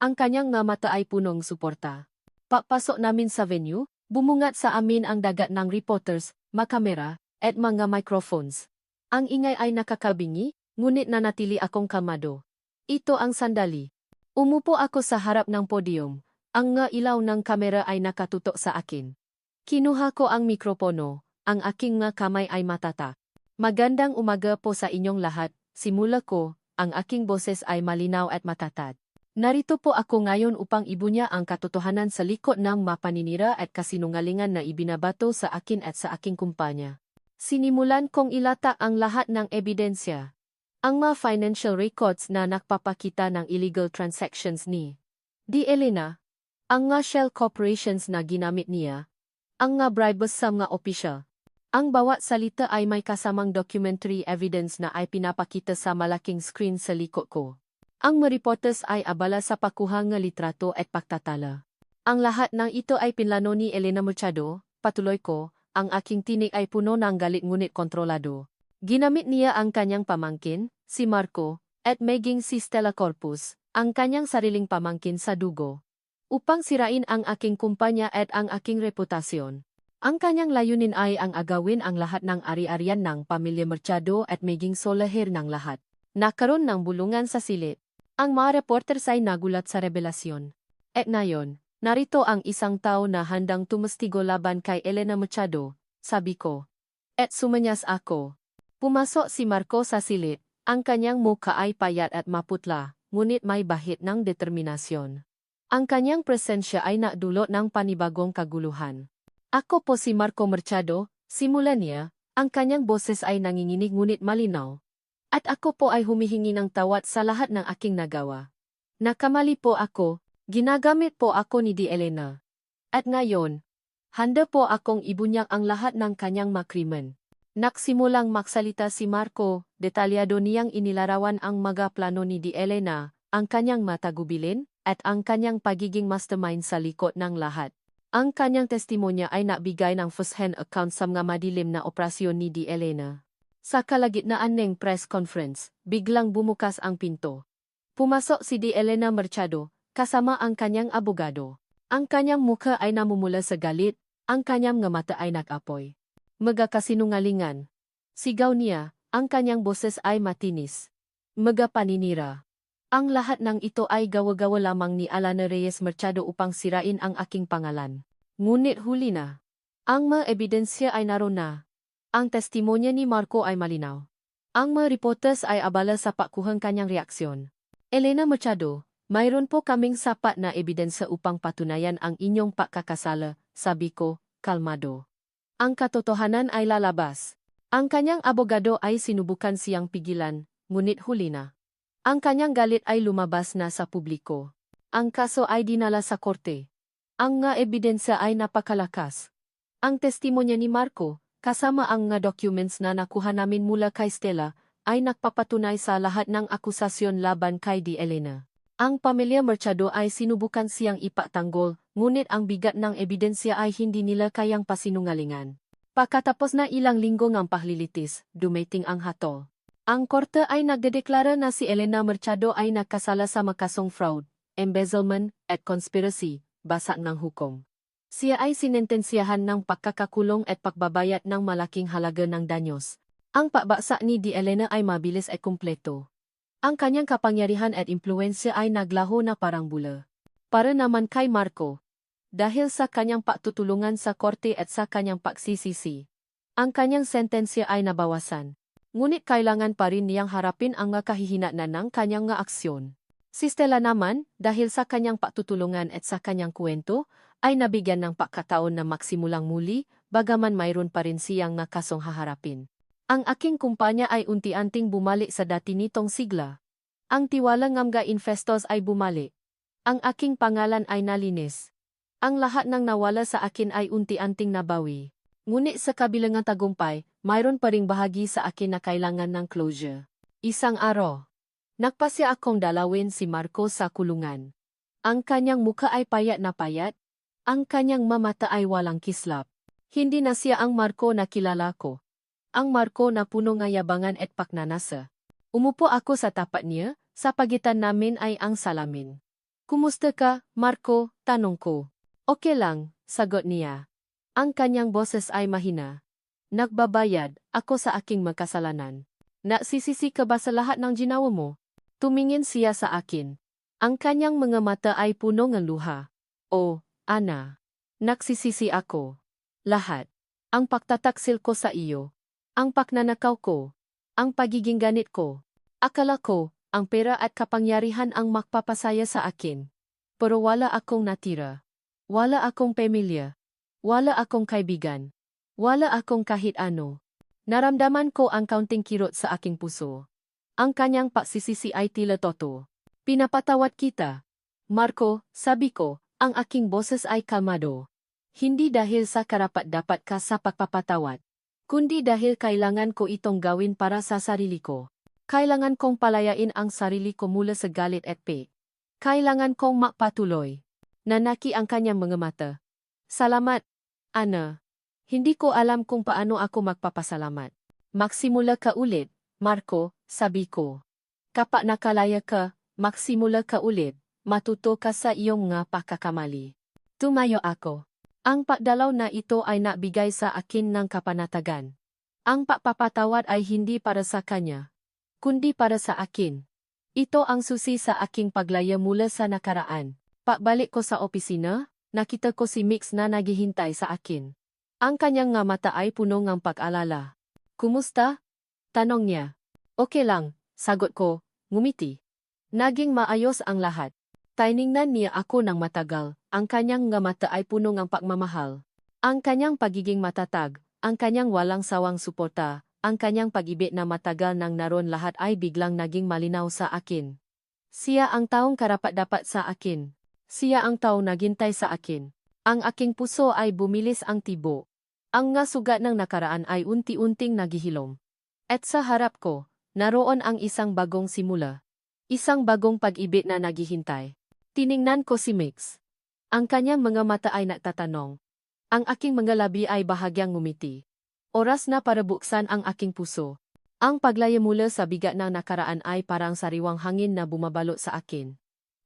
Ang kanyang nga mata ay punong suporta. Papasok namin sa venue, bumungat sa amin ang dagat ng reporters, makamera, at mga microphones. Ang ingay ay nakakabingi, ngunit nanatili akong kalmado. Ito ang sandali. Umupo ako sa harap ng podium. Ang nga ilaw ng kamera ay nakatutok sa akin. Kinuha ko ang mikropono. Ang aking nga kamay ay matata. Magandang umaga po sa inyong lahat. Simula ko, ang aking boses ay malinaw at matatag. Narito po ako ngayon upang ibunya ang katotohanan sa likod ng mapaninira at kasinungalingan na ibinabato sa akin at sa aking kumpanya. Sinimulan kong ilata ang lahat ng ebidensya. Ang mga financial records na nagpapakita ng illegal transactions ni Di Elena, ang nga shell corporations na ginamit niya, ang nga bribes sa mga opisyal. Ang bawat salita ay may kasamang documentary evidence na ay pinapakita sa malaking screen sa likod ko. Ang mga reporters ay abala sa pakuha ng litrato at pagtatala. Ang lahat ng ito ay pinlano ni Elena Machado, patuloy ko, ang aking tinig ay puno ng galit ngunit kontrolado. Ginamit niya ang kanyang pamangkin, si Marco, at maging si Stella Corpus, ang kanyang sariling pamangkin sa dugo, upang sirain ang aking kumpanya at ang aking reputasyon. Ang kanyang layunin ay ang agawin ang lahat ng ari-arian ng pamilya Machado at maging solahir ng lahat. Nakaroon ng bulungan sa silid. Ang mga reporters ay nagulat sa revelasyon. At ngayon, narito ang isang tao na handang tumustigo laban kay Elena Machado, sabi ko. At sumanyas ako. Pumasok si Marco sa silid. Ang kanyang mukha ay payat at maputla, ngunit may bahid ng determinasyon. Ang kanyang presensya ay nadulot ng panibagong kaguluhan. Ako po si Marco Machado, simula niya, ang kanyang boses ay nanginginig ngunit malinaw. At ako po ay humihingi ng tawad sa lahat ng aking nagawa. Nakamali po ako, ginagamit po ako ni Di Elena. At ngayon, handa po akong ibunyak ang lahat ng kanyang makrimen. Nagsimulang magsalita si Marco, detalyado niyang inilarawan ang mga plano ni Di Elena, ang kanyang matagubilin, at ang kanyang pagiging mastermind sa likod ng lahat. Ang kanyang testimonya ay nabigay ng first-hand account sa mga madilim na operasyon ni Di Elena. Sa kalagitnaan ng press conference, biglang bumukas ang pinto. Pumasok si Di Elena Machado, kasama ang kanyang abogado. Ang kanyang mukha ay namumula sa galit, ang kanyang mga mata ay nag-apoy. Magakasinungalingan. Sigaw niya, ang kanyang boses ay matinis. Mga paninira. Ang lahat ng ito ay gawa-gawa lamang ni Alana Reyes Mercado upang sirain ang aking pangalan. Ngunit huli na. Ang mga ebidensya ay naroon na. Ang testimonya ni Marco ay malinaw. Ang mga reporters ay abala sa pakuhang kanyang reaksyon. Elena Machado, mayroon po kaming sapat na ebidensya upang patunayan ang inyong pagkakasala, sabi ko, kalmado. Ang katotohanan ay lalabas. Ang kanyang abogado ay sinubukan siyang pigilan, ngunit huli na. Ang kanyang galit ay lumabas na sa publiko. Ang kaso ay dinala sa korte. Ang nga ebidensya ay napakalakas. Ang testimonya ni Marco, kasama ang nga documents na nakuha namin mula kay Stella, ay nagpapatunay sa lahat ng akusasyon laban kay Di Elena. Ang pamilya Mercado ay sinubukan siyang ipatanggol, ngunit ang bigat ng ebidensya ay hindi nila kayang pasinungalingan. Pagkatapos na ilang linggo ng paglilitis, dumating ang hatol. Ang korte ay nagdedeklara na si Elena Mercado ay nagkasala sa makasong fraud, embezzlement, at conspiracy, basa ng hukom. Siya ay sinentensyahan ng pagkakakulong at pagbabayad ng malaking halaga ng danyos. Ang pagbasa ni Di Elena ay mabilis at kumpleto. Ang kanyang kapangyarihan at impluensya ay naglaho na parang bula. Para naman kay Marco, dahil sa kanyang pagtutulungan sa korte at sa kanyang pagsisisi, ang kanyang sentensya ay nabawasan. Ngunit kailangan pa rin niyang harapin ang nga kahihinatnan ng kanyang nga aksyon. Si Stella naman, dahil sa kanyang pagtutulungan at sa kanyang kwento, ay nabigyan ng pagkataon na maksimulang muli, bagaman mayroon pa rin siyang nga kasong haharapin. Ang aking kumpanya ay unti-unting bumalik sa dati nitong sigla. Ang tiwala ng mga investors ay bumalik. Ang aking pangalan ay nalinis. Ang lahat ng nawala sa akin ay unti-unting nabawi. Ngunit sa kabilang ng tagumpay, mayroon pa ring bahagi sa akin na kailangan ng closure. Isang araw, nagpasya akong dalawin si Marco sa kulungan. Ang kanyang muka ay payat na payat. Ang kanyang mamata ay walang kislap. Hindi na siya ang Marco na kilala ko. Ang Marco na puno ng yabangan at paknanasa. Umupo ako sa tapat niya, sa pagitan namin ay ang salamin. Kumusta ka, Marco? Tanong ko. Okay lang, sagot niya. Ang kanyang boses ay mahina. Nagbabayad ako sa aking magkasalanan. Nagsisisi ka ba sa lahat ng ginawa mo? Tumingin siya sa akin. Ang kanyang mga mata ay puno ng luha. Oh, Ana. Nagsisisi ako. Lahat. Ang pagtataksil ko sa iyo. Ang pagnanakaw ko. Ang pagiging ganit ko. Akala ko, ang pera at kapangyarihan ang magpapasaya sa akin. Pero wala akong natira. Wala akong pamilya. Wala akong kaibigan. Wala akong kahit ano. Naramdaman ko ang kaunting kirot sa aking puso. Ang kanyang pagsisisi ay tila toto. Pinapatawad kita. Marco, sabi ko, ang aking boses ay kalmado. Hindi dahil sa karapat-dapat ka sa pagpapatawad, kundi dahil kailangan ko itong gawin para sa sarili ko. Kailangan kong palayain ang sarili ko mula sa galit at pe. Kailangan kong magpatuloy. Nanaki ang kanyang mga mata. Salamat, Ana. Hindi ko alam kung paano ako magpapasalamat. Magsimula ka ulit, Marco, sabi ko. Kapag nakalaya ka, magsimula ka ulit. Matuto ka sa iyong nga pagkakamali. Tumayo ako. Ang pagdalaw na ito ay nabigay sa akin ng kapanatagan. Ang pagpapatawad ay hindi para sa kanya, kundi para sa akin. Ito ang susi sa aking paglaya mula sa nakaraan. Pagbalik ko sa opisina, nakita ko si Mix na naghihintay sa akin. Ang kanyang nga mata ay puno ng pag-alala. Kumusta? Tanong niya. Okay lang, sagot ko, ngumiti. Naging maayos ang lahat. Tiningnan niya ako ng matagal, ang kanyang nga mata ay puno ng pagmamahal. Ang kanyang pagiging matatag, ang kanyang walang sawang suporta, ang kanyang pag-ibig na matagal nang naroon lahat ay biglang naging malinaw sa akin. Siya ang taong karapat-dapat sa akin. Siya ang taong naghintay sa akin. Ang aking puso ay bumilis ang tibo. Ang nga sugat ng nakaraan ay unti-unting naghihilom. At sa harap ko, naroon ang isang bagong simula. Isang bagong pag-ibig na naghihintay. Tiningnan ko si Mix. Ang kanyang mga mata ay nagtatanong. Ang aking mga labi ay bahagyang ngumiti. Oras na para buksan ang aking puso. Ang paglaya mula sa bigat ng nakaraan ay parang sariwang hangin na bumabalot sa akin.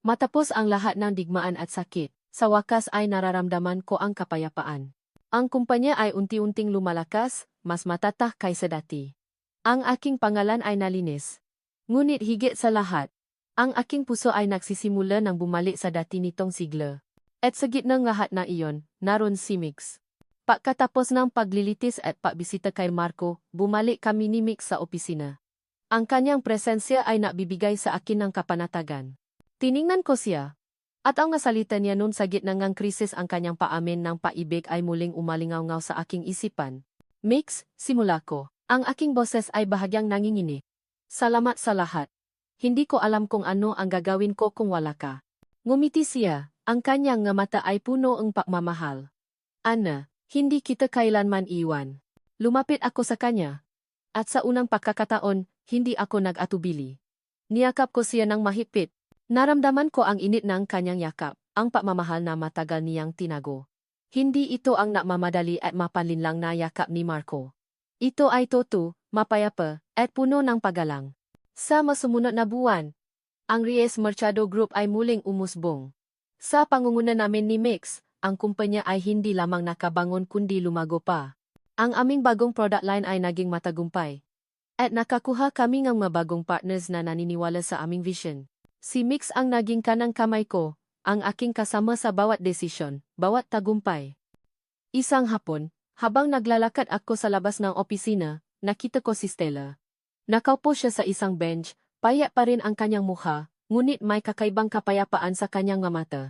Matapos ang lahat ng digmaan at sakit, sa wakas ay nararamdaman ko ang kapayapaan. Ang kumpanya ay unti-unting lumalakas, mas matatag kaysa dati. Ang aking pangalan ay nalinis. Ngunit higit sa lahat, Ang aking puso ay nagsisimula ng bumalik sa dati nitong sigla. At sa gitna ng lahat na iyon, naroon si Mix. Pagkatapos ng paglilitis at pagbisita kay Marco, bumalik kami ni Mix sa opisina. Ang kanyang presensya ay nabibigay sa akin ng kapanatagan. Tiningnan ko siya. At ang nasalita niya noon sa gitna ng krisis ang kanyang paamin ng paibig ay muling umalingaw-ngaw sa aking isipan. Mix, simula ko. Ang aking boses ay bahagyang nanginginig. Salamat sa lahat. Hindi ko alam kung ano ang gagawin ko kung wala ka. Ngumiti siya, ang kanyang nga mata ay puno ng pagmamahal. Ana, hindi kita kailanman iwan. Lumapit ako sa kanya. At sa unang pagkakataon, hindi ako nag-atubili. Niyakap ko siya ng mahigpit. Naramdaman ko ang init ng kanyang yakap, ang pagmamahal na matagal niyang tinago. Hindi ito ang nagmamadali at mapanlinlang na yakap ni Marco. Ito ay totoo, mapayapa, at puno ng paggalang. Sa masumunod na buwan, ang Reyes Mercado Group ay muling umusbong. Sa pangunguna namin ni Mix, ang kumpanya ay hindi lamang nakabangon kundi lumago pa. Ang aming bagong product line ay naging matagumpay. At nakakuha kami ng mabagong partners na naniniwala sa aming vision. Si Mix ang naging kanang kamay ko, ang aking kasama sa bawat desisyon, bawat tagumpay. Isang hapon, habang naglalakad ako sa labas ng opisina, nakita ko si Stella. Nakaupo siya sa isang bench, payat pa rin ang kanyang mukha, ngunit may kakaibang kapayapaan sa kanyang mga mata.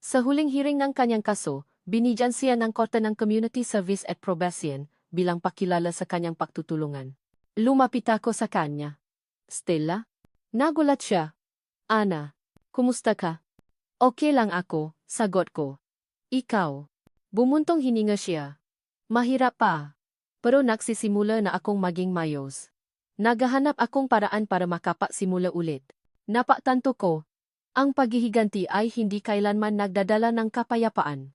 Sa huling hearing ng kanyang kaso, binigyan siya ng Korte ng Community Service at Probation bilang pakilala sa kanyang pagtutulungan. Lumapit ako sa kanya. Stella? Nagulat siya. Ana, kumusta ka? Okay lang ako, sagot ko. Ikaw? Bumuntong hininga siya. Mahirap pa. Pero nagsisimula na akong maging mayos. Naghahanap akong paraan para makapasimula ulit. Napatanto ko, ang paghihiganti ay hindi kailanman nagdadala ng kapayapaan.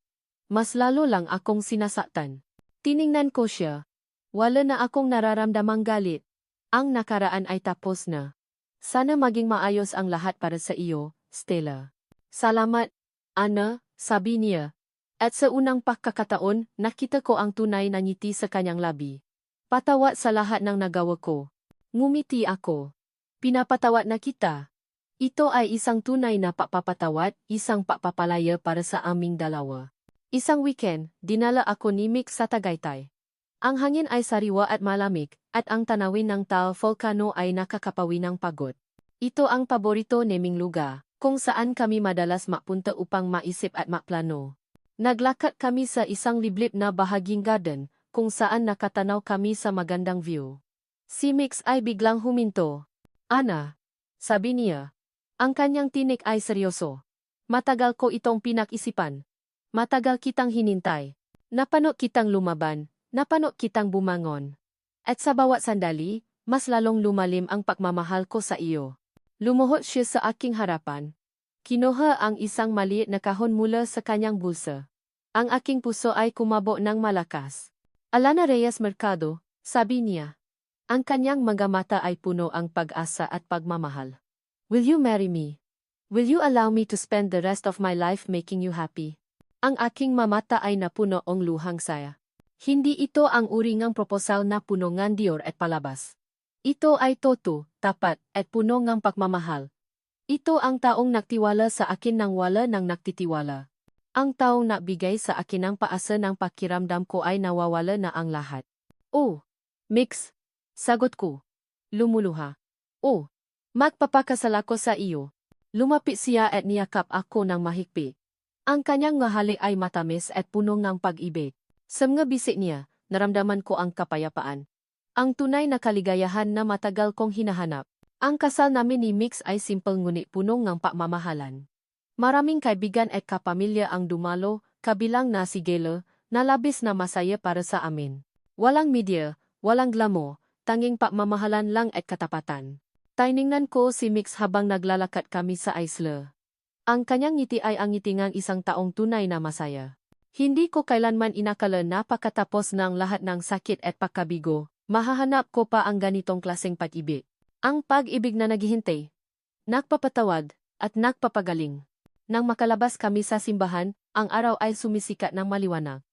Mas lalo lang akong sinasaktan. Tiningnan ko siya. Wala na akong nararamdamang galit. Ang nakaraan ay tapos na. Sana maging maayos ang lahat para sa iyo, Stella. Salamat, Ana, sabi niya. At sa unang pagkakataon, nakita ko ang tunay na ngiti sa kanyang labi. Patawad sa lahat ng nagawa ko. Ngumiti ako. Pinapatawad na kita. Ito ay isang tunay na pagpapatawad, isang pagpapalaya para sa aming dalawa. Isang weekend, dinala ako ni Mix sa Tagaytay. Ang hangin ay sariwa at malamig, at ang tanawin ng Taal Volcano ay nakakapawi ng pagod. Ito ang paborito naming lugar, kung saan kami madalas mapunta upang maisip at maplano. Naglakad kami sa isang liblib na bahaging garden, kung saan nakatanaw kami sa magandang view. Si Mix ay biglang huminto. Ana, sabi niya. Ang kanyang tinig ay seryoso. Matagal ko itong pinag-isipan. Matagal kitang hinintay. Napano kitang lumaban, napano kitang bumangon. At sa bawat sandali, mas lalong lumalim ang pagmamahal ko sa iyo. Lumuhod siya sa aking harapan. Kinuha ang isang maliit na kahon mula sa kanyang bulsa. Ang aking puso ay kumabo ng malakas. Alana Reyes Mercado, sabi niya. Ang kanyang mga mata ay puno ang pag-asa at pagmamahal. Will you marry me? Will you allow me to spend the rest of my life making you happy? Ang aking mamata ay napuno ng luhang saya. Hindi ito ang uri ng proposal na puno ng dior at palabas. Ito ay totoo, tapat, at puno ng pagmamahal. Ito ang taong nagtiwala sa akin nang wala nang nagtitiwala. Ang taong nagbigay sa akin ng paasa ng pakiramdam ko ay nawawala na ang lahat. Oh, Mix. Sagot ko. Lumuluha. Oh, magpapakasal ako sa iyo. Lumapit siya at niyakap ako ng mahigpit. Ang kanyang ngahalik ay matamis at puno ng pag-ibig. Sa mga bisik niya, naramdaman ko ang kapayapaan. Ang tunay na kaligayahan na matagal kong hinahanap. Ang kasal namin ni Mix ay simple ngunit puno ng pagmamahalan. Maraming kaibigan at kapamilya ang dumalo, kabilang na si Gela, na labis na masaya para sa amin. Walang media, walang glamo, tanging pagmamahalan lang at katapatan. Tiningnan ko si Mix habang naglalakad kami sa isla. Ang kanyang ngiti ay ang ngiti ng isang taong tunay na masaya. Hindi ko kailanman inakala na pagkatapos ng lahat ng sakit at pagkabigo, mahahanap ko pa ang ganitong klaseng pag-ibig. Ang pag-ibig na naghihintay, nagpapatawad, at nagpapagaling. Nang makalabas kami sa simbahan, ang araw ay sumisikat ng maliwanag.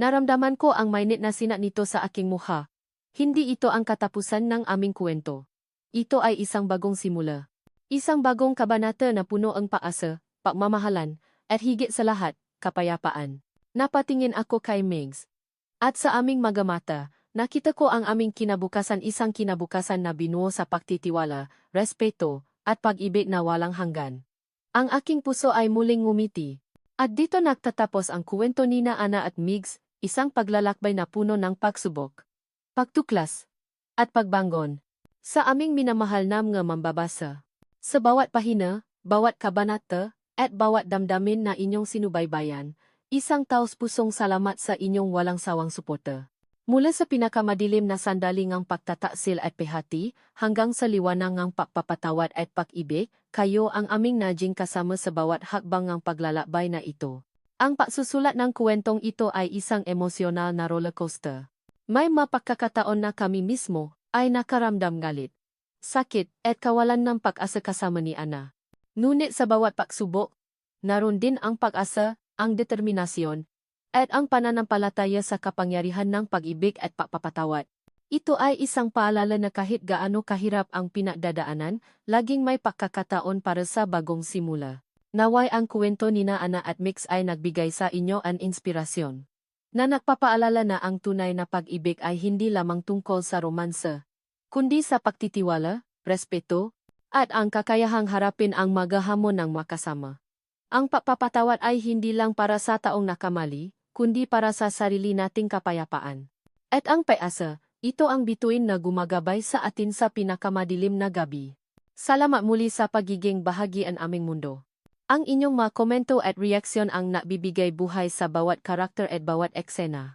Naramdaman ko ang mainit na sinat nito sa aking mukha. Hindi ito ang katapusan ng aming kwento. Ito ay isang bagong simula. Isang bagong kabanata na puno ang paasa, pagmamahalan, at higit sa lahat, kapayapaan. Napatingin ako kay Migs. At sa aming magamata, nakita ko ang aming kinabukasan, isang kinabukasan na binuo sa pagtitiwala, respeto, at pag-ibig na walang hanggan. Ang aking puso ay muling ngumiti. At dito nagtatapos ang kuwento ni Ana at Migs, isang paglalakbay na puno ng pagsubok, pagtuklas, at pagbangon. Sa aming minamahal na mga mambabasa. Sa bawat pahina, bawat kabanata, at bawat damdamin na inyong sinubaybayan, isang taos-pusong salamat sa inyong walang sawang suporta. Mula sa pinakamadilim na sandali ngang pagtataksil at pehati, hanggang sa liwanag ngang pagpapatawad at pag-ibig, kayo ang aming najing kasama sa bawat hakbang ngang paglalakbay na ito. Ang pagsusulat ng kwentong ito ay isang emosyonal na rollercoaster. May mapagkakataon na kami mismo ay nakaramdam galit, sakit, at kawalan ng pag-asa kasama ni Ana. Ngunit sa bawat pagsubok, naroon din ang pag-asa, ang determinasyon, at ang pananampalataya sa kapangyarihan ng pag-ibig at pagpapatawad. Ito ay isang paalala na kahit gaano kahirap ang pinagdadaanan, laging may pagkakataon para sa bagong simula. Naway ang kwento ni Ana at Migs ay nagbigay sa inyo ang inspirasyon. Na nagpapaalala na ang tunay na pag-ibig ay hindi lamang tungkol sa romansa, kundi sa pagtitiwala, respeto, at ang kakayahang harapin ang mga hamon ng makasama. Ang pagpapatawad ay hindi lang para sa taong nakamali, kundi para sa sarili nating kapayapaan. At ang pag-asa, ito ang bituin na gumagabay sa atin sa pinakamadilim na gabi. Salamat muli sa pagiging bahagi ng aming mundo. Ang inyong mga komento at reaksyon ang nagbibigay buhay sa bawat karakter at bawat eksena.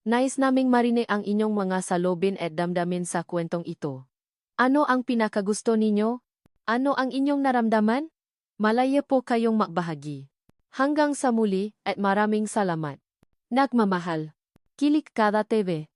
Nais naming marinig ang inyong mga salobin at damdamin sa kwentong ito. Ano ang pinakagusto ninyo? Ano ang inyong naramdaman? Malaya po kayong magbahagi. Hanggang sa muli at maraming salamat. Nagmamahal. Kilik Kada TV.